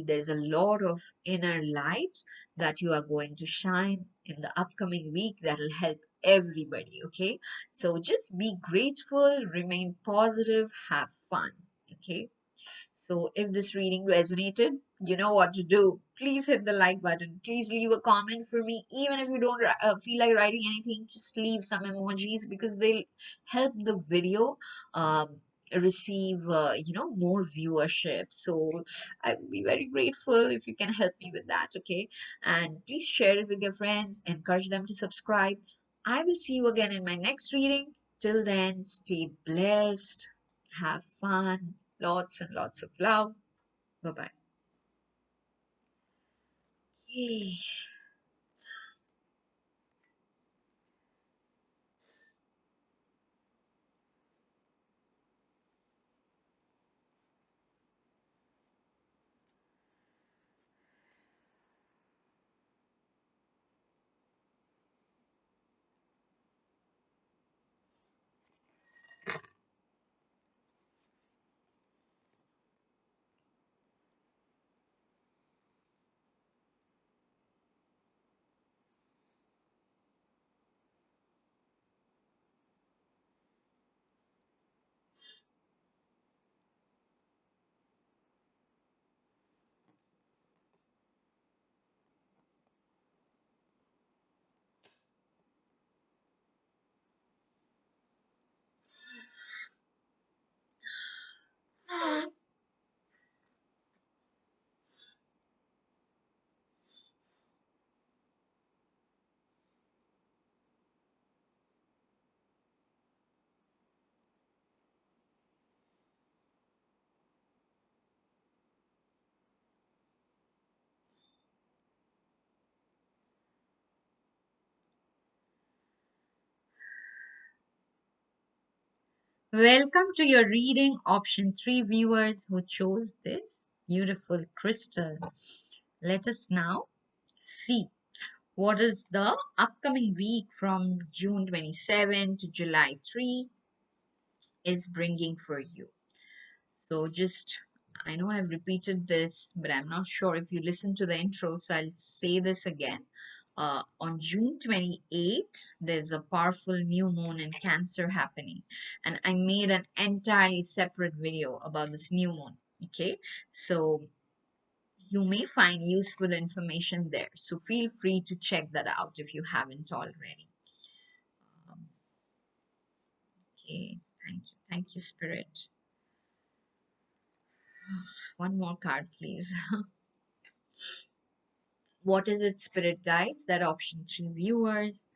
there's a lot of inner light that you are going to shine in the upcoming week that will help everybody. Okay, so just be grateful, remain positive, have fun. Okay, so if this reading resonated, you know what to do. Please hit the like button. Please leave a comment for me. Even if you don't feel like writing anything, just leave some emojis, because they'll help the video receive, more viewership. So I would be very grateful if you can help me with that. Okay. And please share it with your friends. Encourage them to subscribe. I will see you again in my next reading. Till then, stay blessed. Have fun. Lots and lots of love. Bye bye. Yay. Welcome to your reading, option 3 viewers who chose this beautiful crystal. Let us now see what is the upcoming week from June 27 to July 3 is bringing for you. So just, I know I've repeated this, but I'm not sure if you listen to the intro, so I'll say this again. On June 28th, there's a powerful new moon in Cancer happening, and I made an entirely separate video about this new moon. Okay, so you may find useful information there. So feel free to check that out if you haven't already. Um, okay, thank you, Spirit. One more card, please. What is it, Spirit Guides, that option 3 viewers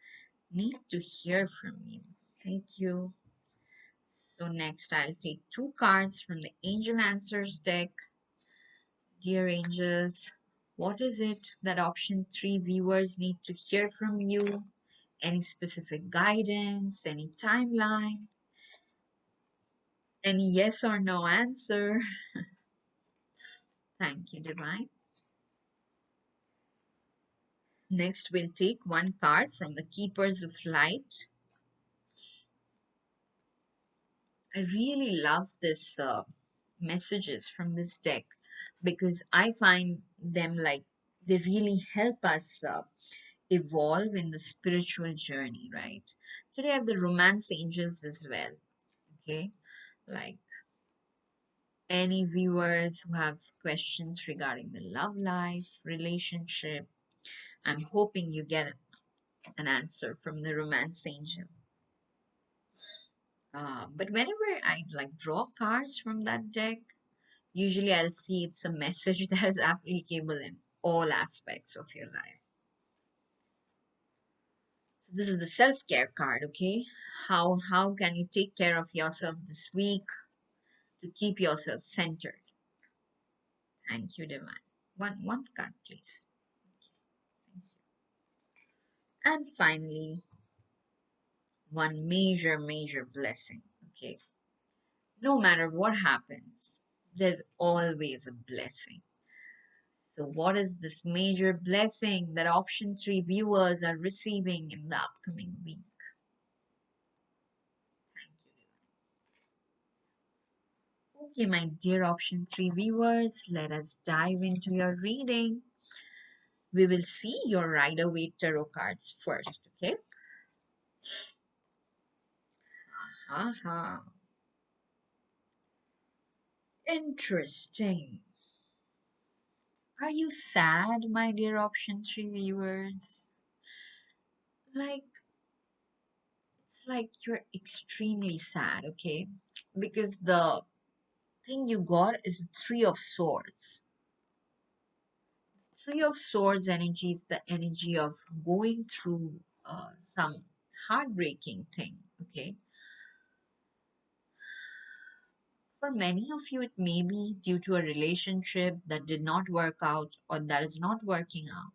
need to hear from you? Thank you. So next I'll take two cards from the Angel Answers deck. Dear angels, what is it that option 3 viewers need to hear from you? Any specific guidance, any timeline, any yes or no answer? Thank you, Divine. Next, we'll take one card from the Keepers of Light. I really love this messages from this deck because I find them like they really help us evolve in the spiritual journey, right? Today I have the romance angels as well. Okay, like any viewers who have questions regarding the love life, relationship, I'm hoping you get an answer from the romance angel. But whenever I like draw cards from that deck, usually I'll see it's a message that is applicable in all aspects of your life. So this is the self-care card, okay? How can you take care of yourself this week to keep yourself centered? Thank you, Divine. One card, please. And finally, one major blessing, okay? No matter what happens, there's always a blessing. So what is this major blessing that option 3 viewers are receiving in the upcoming week? Okay, my dear option 3 viewers, let us dive into your reading. We will see your Rider-Waite tarot cards first, okay? Aha. Interesting. Are you sad, my dear option 3 viewers? Like, it's like you're extremely sad, okay? Because the thing you got is the Three of Swords. Three of Swords energy is the energy of going through some heartbreaking thing, okay? For many of you, it may be due to a relationship that did not work out or that is not working out.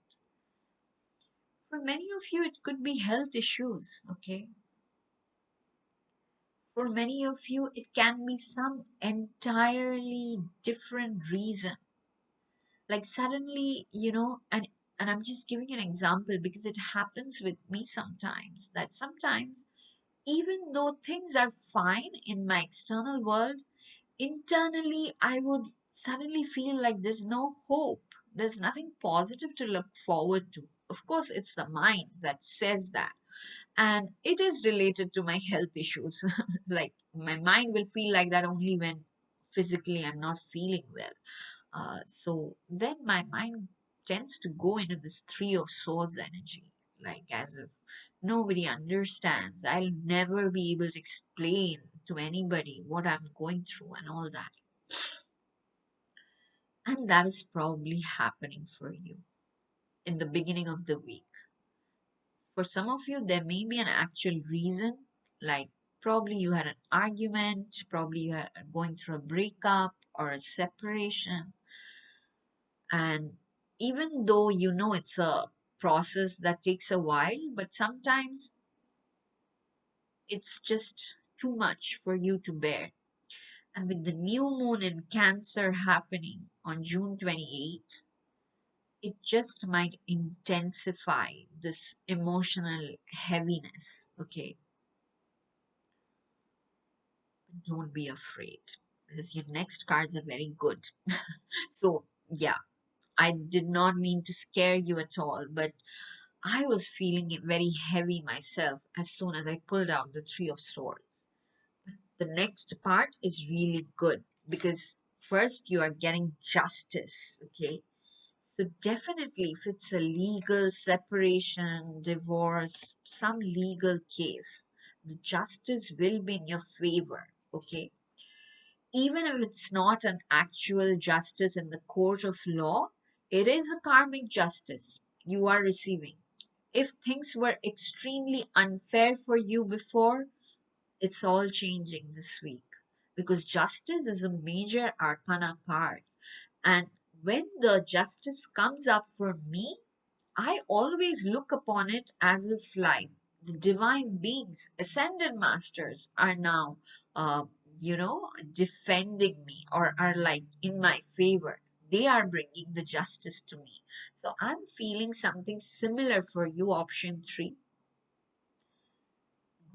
For many of you, it could be health issues, okay? For many of you, it can be some entirely different reason. Like suddenly, and I'm just giving an example because it happens with me sometimes, that sometimes, even though things are fine in my external world, internally I would suddenly feel like there's no hope. There's nothing positive to look forward to. Of course, it's the mind that says that. And it is related to my health issues. Like my mind will feel like that only when physically I'm not feeling well. So then my mind tends to go into this Three of Swords energy, like as if nobody understands. I'll never be able to explain to anybody what I'm going through and all that. And that is probably happening for you in the beginning of the week. For some of you, there may be an actual reason, like probably you had an argument, probably you are going through a breakup or a separation. And even though you know it's a process that takes a while, but sometimes it's just too much for you to bear. And with the new moon in Cancer happening on June 28th, it just might intensify this emotional heaviness. Okay, don't be afraid because your next cards are very good. So, yeah, I did not mean to scare you at all, but I was feeling it very heavy myself as soon as I pulled out the Three of Swords. The next part is really good because first you are getting justice, okay? So definitely if it's a legal separation, divorce, some legal case, the justice will be in your favor, okay? Even if it's not an actual justice in the court of law, it is a karmic justice you are receiving. If things were extremely unfair for you before, it's all changing this week because justice is a major arcana card. And when the justice comes up for me, I always look upon it as if like the divine beings, ascended masters, are now, uh, defending me or are like in my favor. They are bringing the justice to me. So I'm feeling something similar for you, option three.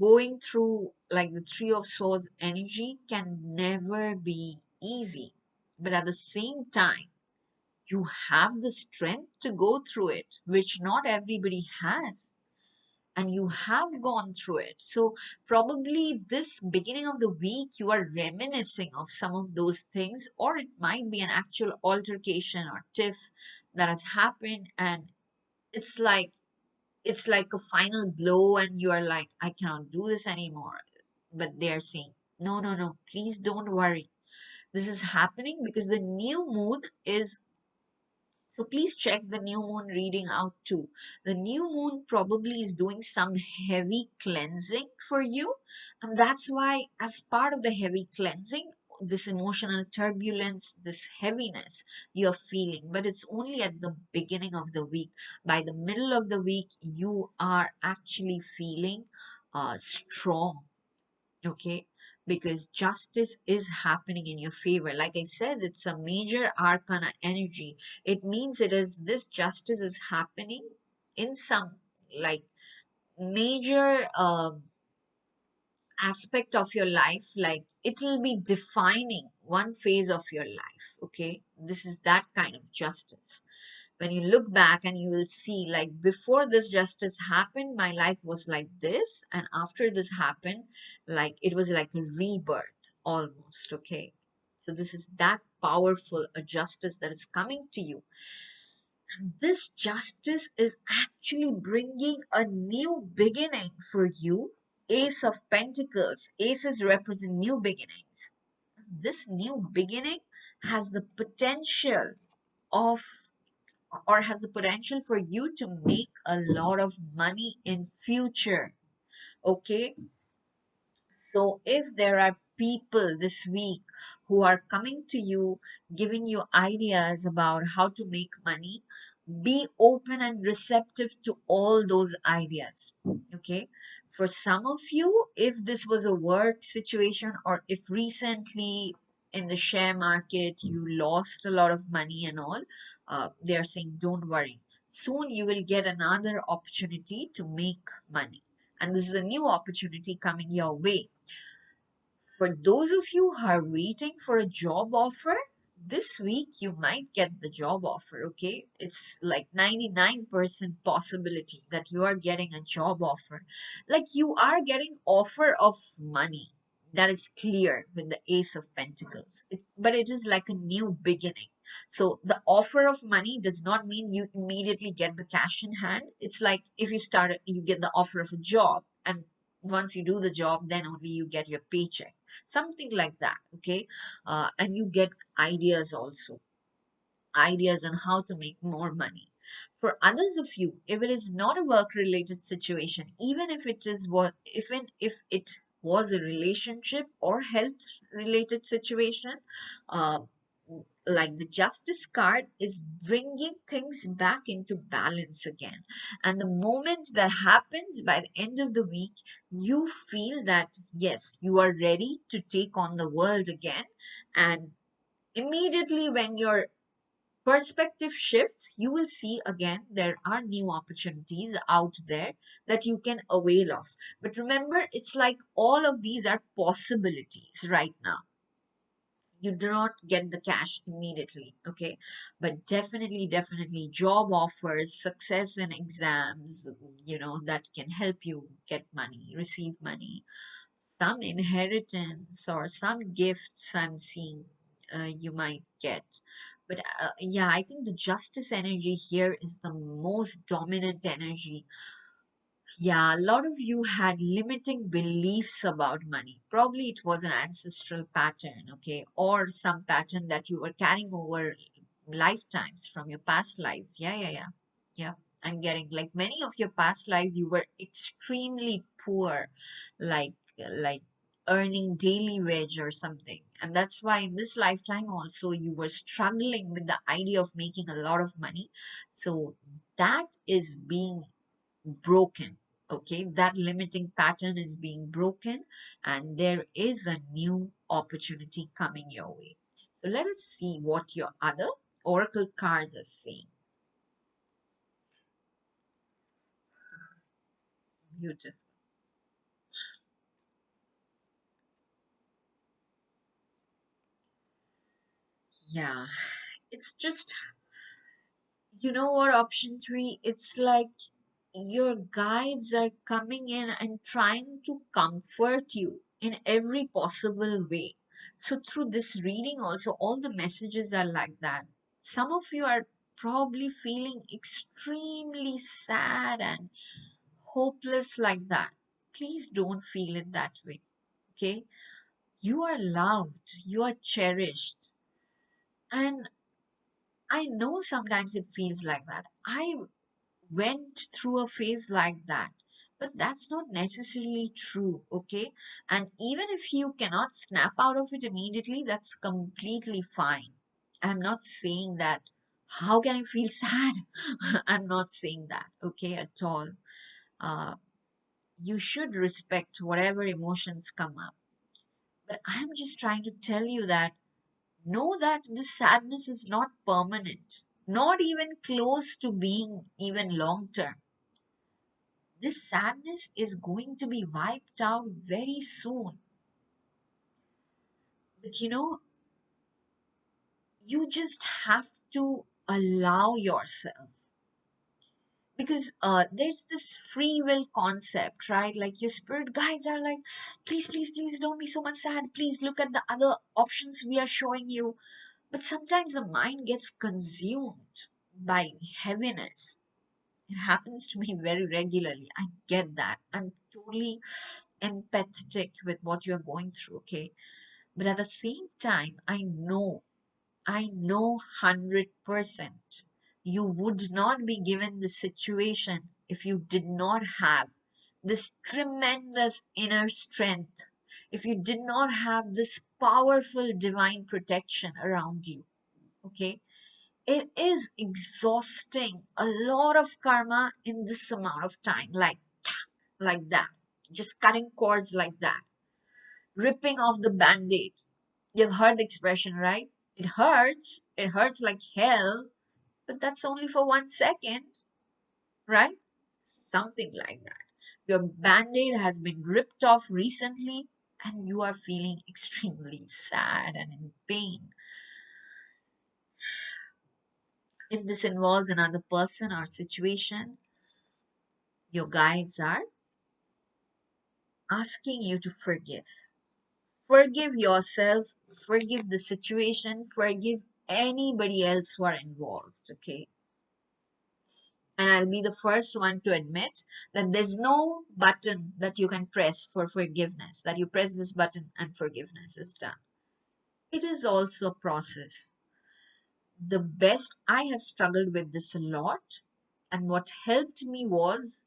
Going through like the Three of Swords energy can never be easy. But at the same time, you have the strength to go through it, which not everybody has. And you have gone through it. So, probably this beginning of the week, you are reminiscing of some of those things, or it might be an actual altercation or tiff that has happened, and it's like it's like a final blow, and you are like, I cannot do this anymore. But they're saying, no, no, no, please don't worry. This is happening because the new moon is, so please check the new moon reading out too. The new moon probably is doing some heavy cleansing for you. And that's why, as part of the heavy cleansing, this emotional turbulence, this heaviness you're feeling, but it's only at the beginning of the week. By the middle of the week, you are actually feeling strong, okay? Because justice is happening in your favor. Like I said, it's a major arcana energy. It means it is this justice is happening in some like major aspect of your life. Like it will be defining one phase of your life, okay? This is that kind of justice. When you look back and you will see, like, before this justice happened, my life was like this, and after this happened, like it was like a rebirth almost, okay? So this is that powerful a justice that is coming to you. And this justice is actually bringing a new beginning for you. Ace of Pentacles, aces represent new beginnings. This new beginning has the potential of, or has the potential for you to make a lot of money in future, okay? So if there are people this week who are coming to you giving you ideas about how to make money, be open and receptive to all those ideas, okay? For some of you, if this was a work situation, or if recently in the share market you lost a lot of money and all, they are saying don't worry, soon you will get another opportunity to make money, and this is a new opportunity coming your way. For those of you who are waiting for a job offer, this week you might get the job offer, okay? It's like 99% possibility that you are getting a job offer. Like you are getting offer of money. That is clear with the Ace of Pentacles. But it is like a new beginning. So the offer of money does not mean you immediately get the cash in hand. It's like if you start, you get the offer of a job, and once you do the job, then only you get your paycheck, something like that, okay? And you get ideas also, ideas on how to make more money. For others of you, if it is not a work related situation, even if it is what, even if it was a relationship or health related situation, uh, like the justice card is bringing things back into balance again. And the moment that happens, by the end of the week, you feel that yes, you are ready to take on the world again. And immediately when your perspective shifts, you will see again there are new opportunities out there that you can avail of. But remember, it's like all of these are possibilities right now. You do not get the cash immediately, okay? But definitely job offers, success in exams, that can help you get money, receive money, some inheritance or some gifts I'm seeing you might get. But yeah, I think the justice energy here is the most dominant energy. Yeah, a lot of you had limiting beliefs about money. Probably it was an ancestral pattern, okay, or some pattern that you were carrying over lifetimes from your past lives. Yeah. Yeah, I'm getting like many of your past lives you were extremely poor, like earning daily wage or something. And that's why in this lifetime also you were struggling with the idea of making a lot of money. So that is being broken. Okay, that limiting pattern is being broken, and there is a new opportunity coming your way. So let us see what your other oracle cards are saying. Beautiful. Yeah, it's just, you know what, option three, it's like your guides are coming in and trying to comfort you in every possible way. So, through this reading, also, all the messages are like that. Some of you are probably feeling extremely sad and hopeless like that. Please don't feel it that way, okay? You are loved, you are cherished, and I know sometimes it feels like that. I went through a phase like that, but that's not necessarily true, okay? And even if you cannot snap out of it immediately, that's completely fine. I'm not saying that, how can I feel sad? I'm not saying that, okay, at all. uh, you should respect whatever emotions come up, but I'm just trying to tell you that know that this sadness is not permanent, not even close to being even long term. This sadness is going to be wiped out very soon. But you just have to allow yourself, because there's this free will concept, right? Like your spirit guides are like, please don't be so much sad, please look at the other options we are showing you. But sometimes the mind gets consumed by heaviness. It happens to me very regularly. I get that. I'm totally empathetic with what you're going through, okay? But at the same time, I know 100% you would not be given the situation if you did not have this tremendous inner strength, if you did not have this powerful divine protection around you, okay? It is exhausting a lot of karma in this amount of time, like that, just cutting cords like that, ripping off the band-aid. You've heard the expression, right? It hurts like hell, but that's only for 1 second, right? Something like that. Your band-aid has been ripped off recently and you are feeling extremely sad and in pain. If this involves another person or situation, your guides are asking you to forgive. Forgive yourself, forgive the situation, forgive anybody else who are involved, okay? And I'll be the first one to admit that there's no button that you can press for forgiveness, that you press this button and forgiveness is done. It is also a process. The best, I have struggled with this a lot, and what helped me was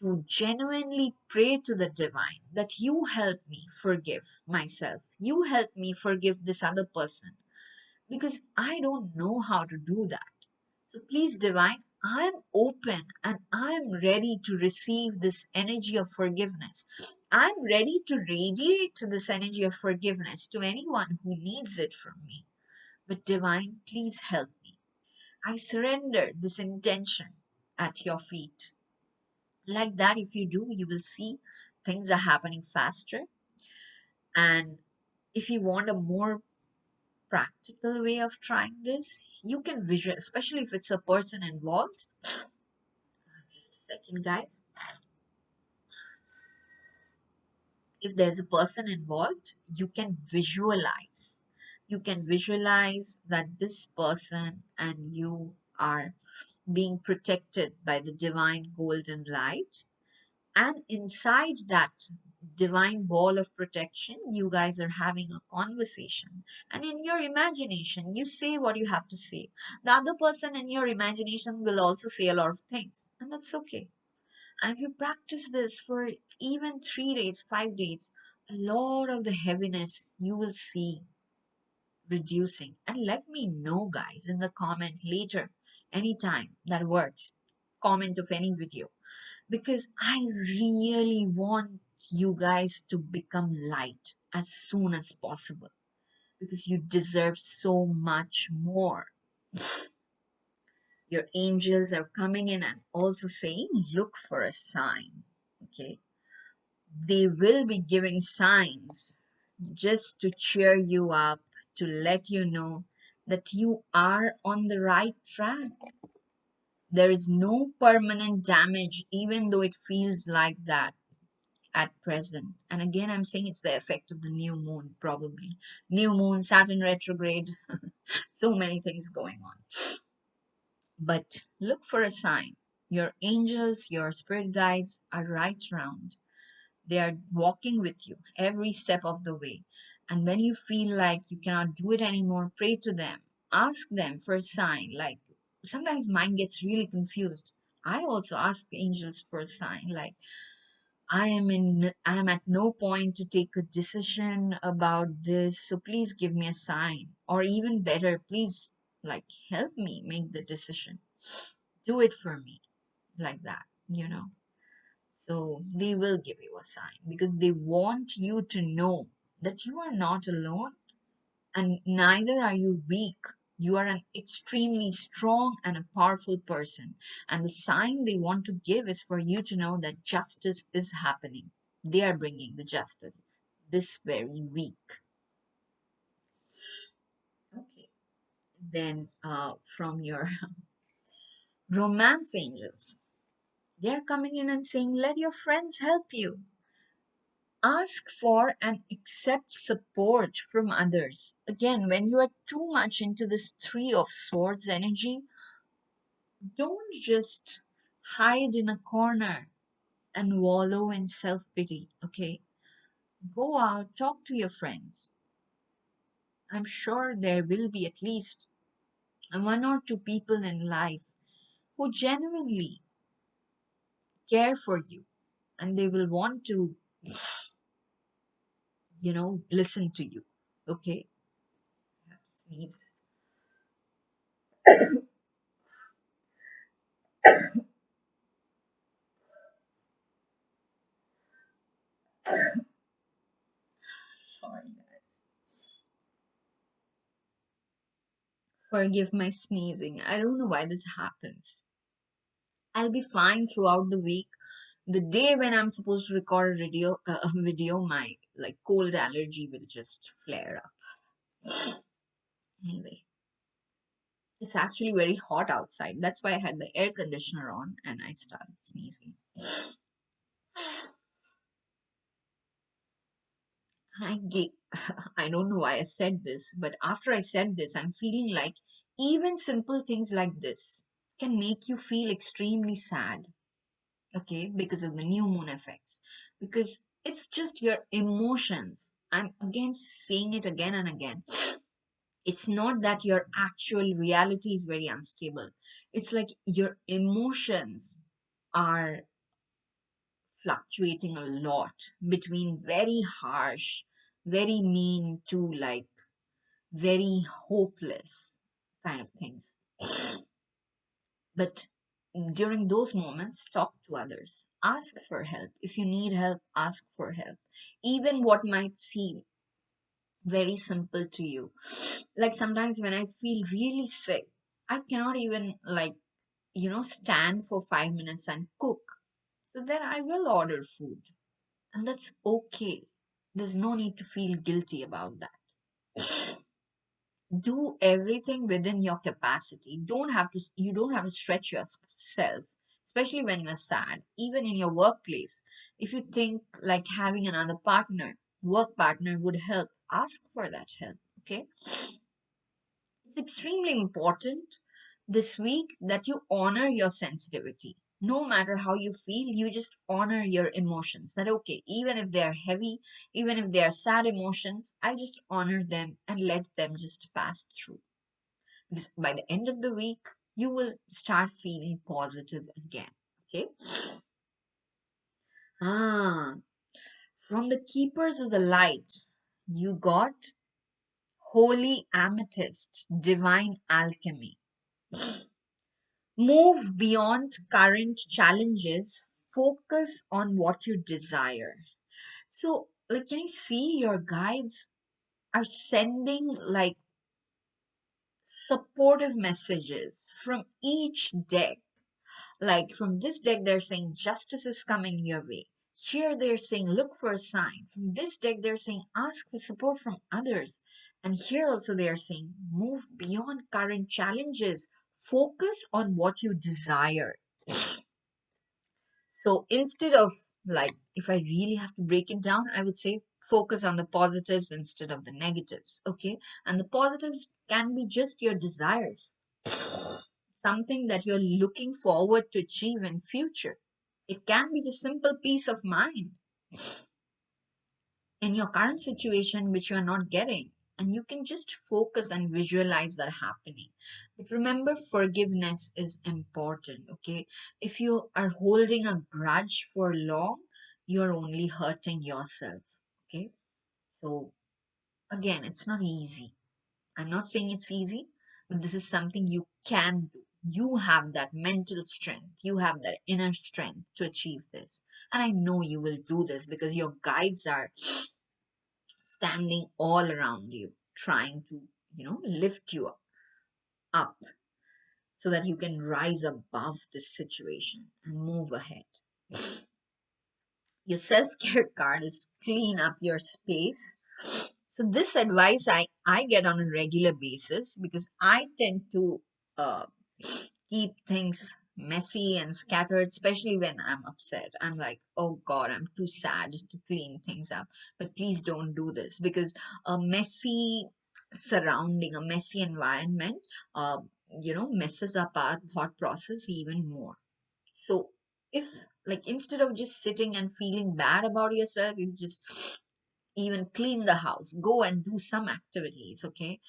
to genuinely pray to the divine that you help me forgive myself. You help me forgive this other person, because I don't know how to do that. So please, divine, I'm open and I'm ready to receive this energy of forgiveness. I'm ready to radiate this energy of forgiveness to anyone who needs it from me. But divine, please help me. I surrender this intention at your feet. Like that, if you do, you will see things are happening faster. And if you want a more practical way of trying this. You can visual, especially if it's a person involved. Just a second, guys. If there's a person involved, you can visualize. You can visualize that this person and you are being protected by the divine golden light. And inside that divine ball of protection, you guys are having a conversation. And in your imagination, you say what you have to say. The other person in your imagination will also say a lot of things, and that's okay. And if you practice this for even 3 days, 5 days, a lot of the heaviness you will see reducing. And let me know, guys, in the comment later, anytime that works. Comment of any video, because I really want you guys to become light as soon as possible, because you deserve so much more. Your angels are coming in and also saying, look for a sign. Okay, they will be giving signs just to cheer you up, to let you know that you are on the right track. There is no permanent damage, even though it feels like that at present. And again, I'm saying it's the effect of the new moon, probably. New moon, Saturn retrograde, so many things going on. But look for a sign. Your angels, your spirit guides are right around. They are walking with you every step of the way. And when you feel like you cannot do it anymore, pray to them. Ask them for a sign. Like sometimes mine gets really confused. I also ask angels for a sign. Like I am at no point to take a decision about this, so please give me a sign. Or even better, please like help me make the decision. Do it for me like that. So they will give you a sign because they want you to know that you are not alone and neither are you weak. You are an extremely strong and a powerful person. And the sign they want to give is for you to know that justice is happening. They are bringing the justice this very week. Okay. Then from your romance angels, they're coming in and saying, let your friends help you. Ask for and accept support from others. Again, when you are too much into this Three of Swords energy, don't just hide in a corner and wallow in self pity, okay? Go out, talk to your friends. I'm sure there will be at least one or two people in life who genuinely care for you and they will want to, listen to you, okay? I have to sneeze. Sorry, guys. Forgive my sneezing. I don't know why this happens. I'll be fine throughout the week. The day when I'm supposed to record a video, my like cold allergy will just flare up. Anyway, it's actually very hot outside. That's why I had the air conditioner on and I started sneezing. I get, I don't know why I said this, but after I said this, I'm feeling like even simple things like this can make you feel extremely sad, okay, because of the new moon effects, because it's just your emotions. I'm again saying it again and again. It's not that your actual reality is very unstable. It's like your emotions are fluctuating a lot between very harsh, very mean to like very hopeless kind of things. But during those moments, talk to others. Ask for help. If you need help, ask for help. Even what might seem very simple to you. Like sometimes when I feel really sick, I cannot even stand for 5 minutes and cook. So then I will order food. And that's okay. There's no need to feel guilty about that. Do everything within your capacity. You don't have to stretch yourself, especially when you're sad. Even in your workplace, if you think like having another work partner would help, ask for that help. Okay, it's extremely important this week that you honor your sensitivity. No matter how you feel, you just honor your emotions. That okay, even if they are heavy, even if they are sad emotions, I just honor them and let them just pass through. Because by the end of the week, you will start feeling positive again. Okay. Ah, from the keepers of the light, you got holy amethyst, divine alchemy. Move beyond current challenges, focus on what you desire. So, like, can you see your guides are sending like supportive messages from each deck? Like from this deck, they're saying justice is coming your way. Here they're saying look for a sign. From this deck, they're saying ask for support from others. And here also they are saying move beyond current challenges. Focus on what you desire. So instead of like, if I really have to break it down, I would say focus on the positives instead of the negatives. Okay. And the positives can be just your desires, something that you're looking forward to achieve in future. It can be just simple peace of mind in your current situation which you are not getting. And you can just focus and visualize that happening. But remember, forgiveness is important, okay? If you are holding a grudge for long, you're only hurting yourself, okay? So, again, it's not easy. I'm not saying it's easy, but this is something you can do. You have that mental strength, you have that inner strength to achieve this. And I know you will do this because your guides are standing all around you, trying to, lift you up so that you can rise above this situation and move ahead. Your self care card is clean up your space. So this advice I get on a regular basis because I tend to uh, keep things messy and scattered, especially when I'm upset. I'm like, oh God, I'm too sad to clean things up. But please don't do this because a messy surrounding, a messy environment, messes up our thought process even more. So if like instead of just sitting and feeling bad about yourself, you just even clean the house, go and do some activities, okay?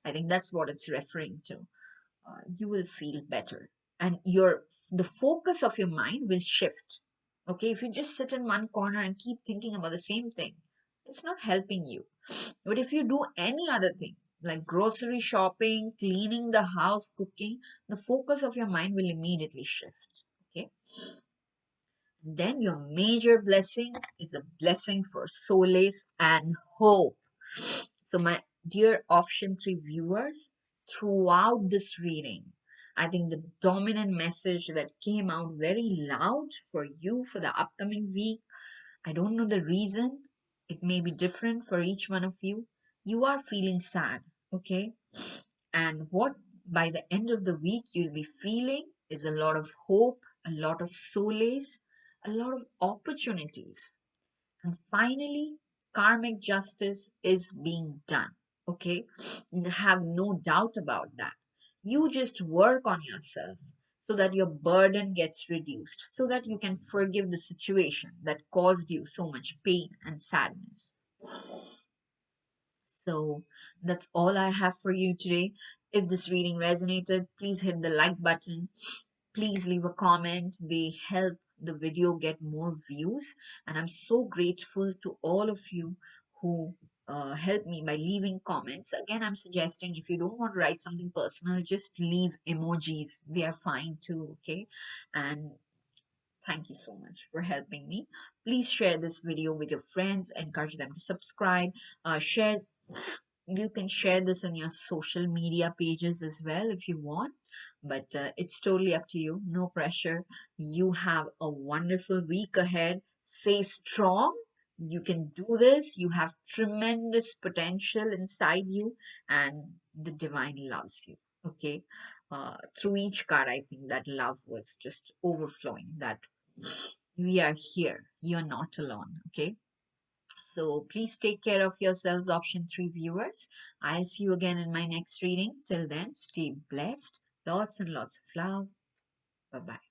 I think that's what it's referring to. You will feel better and the focus of your mind will shift. Okay, if you just sit in one corner and keep thinking about the same thing, it's not helping you. But if you do any other thing like grocery shopping, cleaning the house, cooking, the focus of your mind will immediately shift. Okay, then your major blessing is a blessing for solace and hope. So, my dear option 3 viewers, throughout this reading, I think the dominant message that came out very loud for you for the upcoming week, I don't know the reason, it may be different for each one of you. You are feeling sad, okay? And what by the end of the week you'll be feeling is a lot of hope, a lot of solace, a lot of opportunities. And finally, karmic justice is being done. Okay? Have no doubt about that. You just work on yourself so that your burden gets reduced, so that you can forgive the situation that caused you so much pain and sadness. So that's all I have for you today. If this reading resonated, please hit the like button. Please leave a comment. They help the video get more views. And I'm so grateful to all of you who help me by leaving comments. Again, I'm suggesting if you don't want to write something personal, just leave emojis. They are fine too, okay? And thank you so much for helping me. Please share this video with your friends, encourage them to subscribe, share. You can share this on your social media pages as well if you want, but it's totally up to you. No pressure. You have a wonderful week ahead. Stay strong. You can do this. You have tremendous potential inside you, and the divine loves you. Okay. Through each card, I think that love was just overflowing, that we are here. You're not alone. Okay. So please take care of yourselves, option 3 viewers. I'll see you again in my next reading. Till then, stay blessed. Lots and lots of love. Bye bye.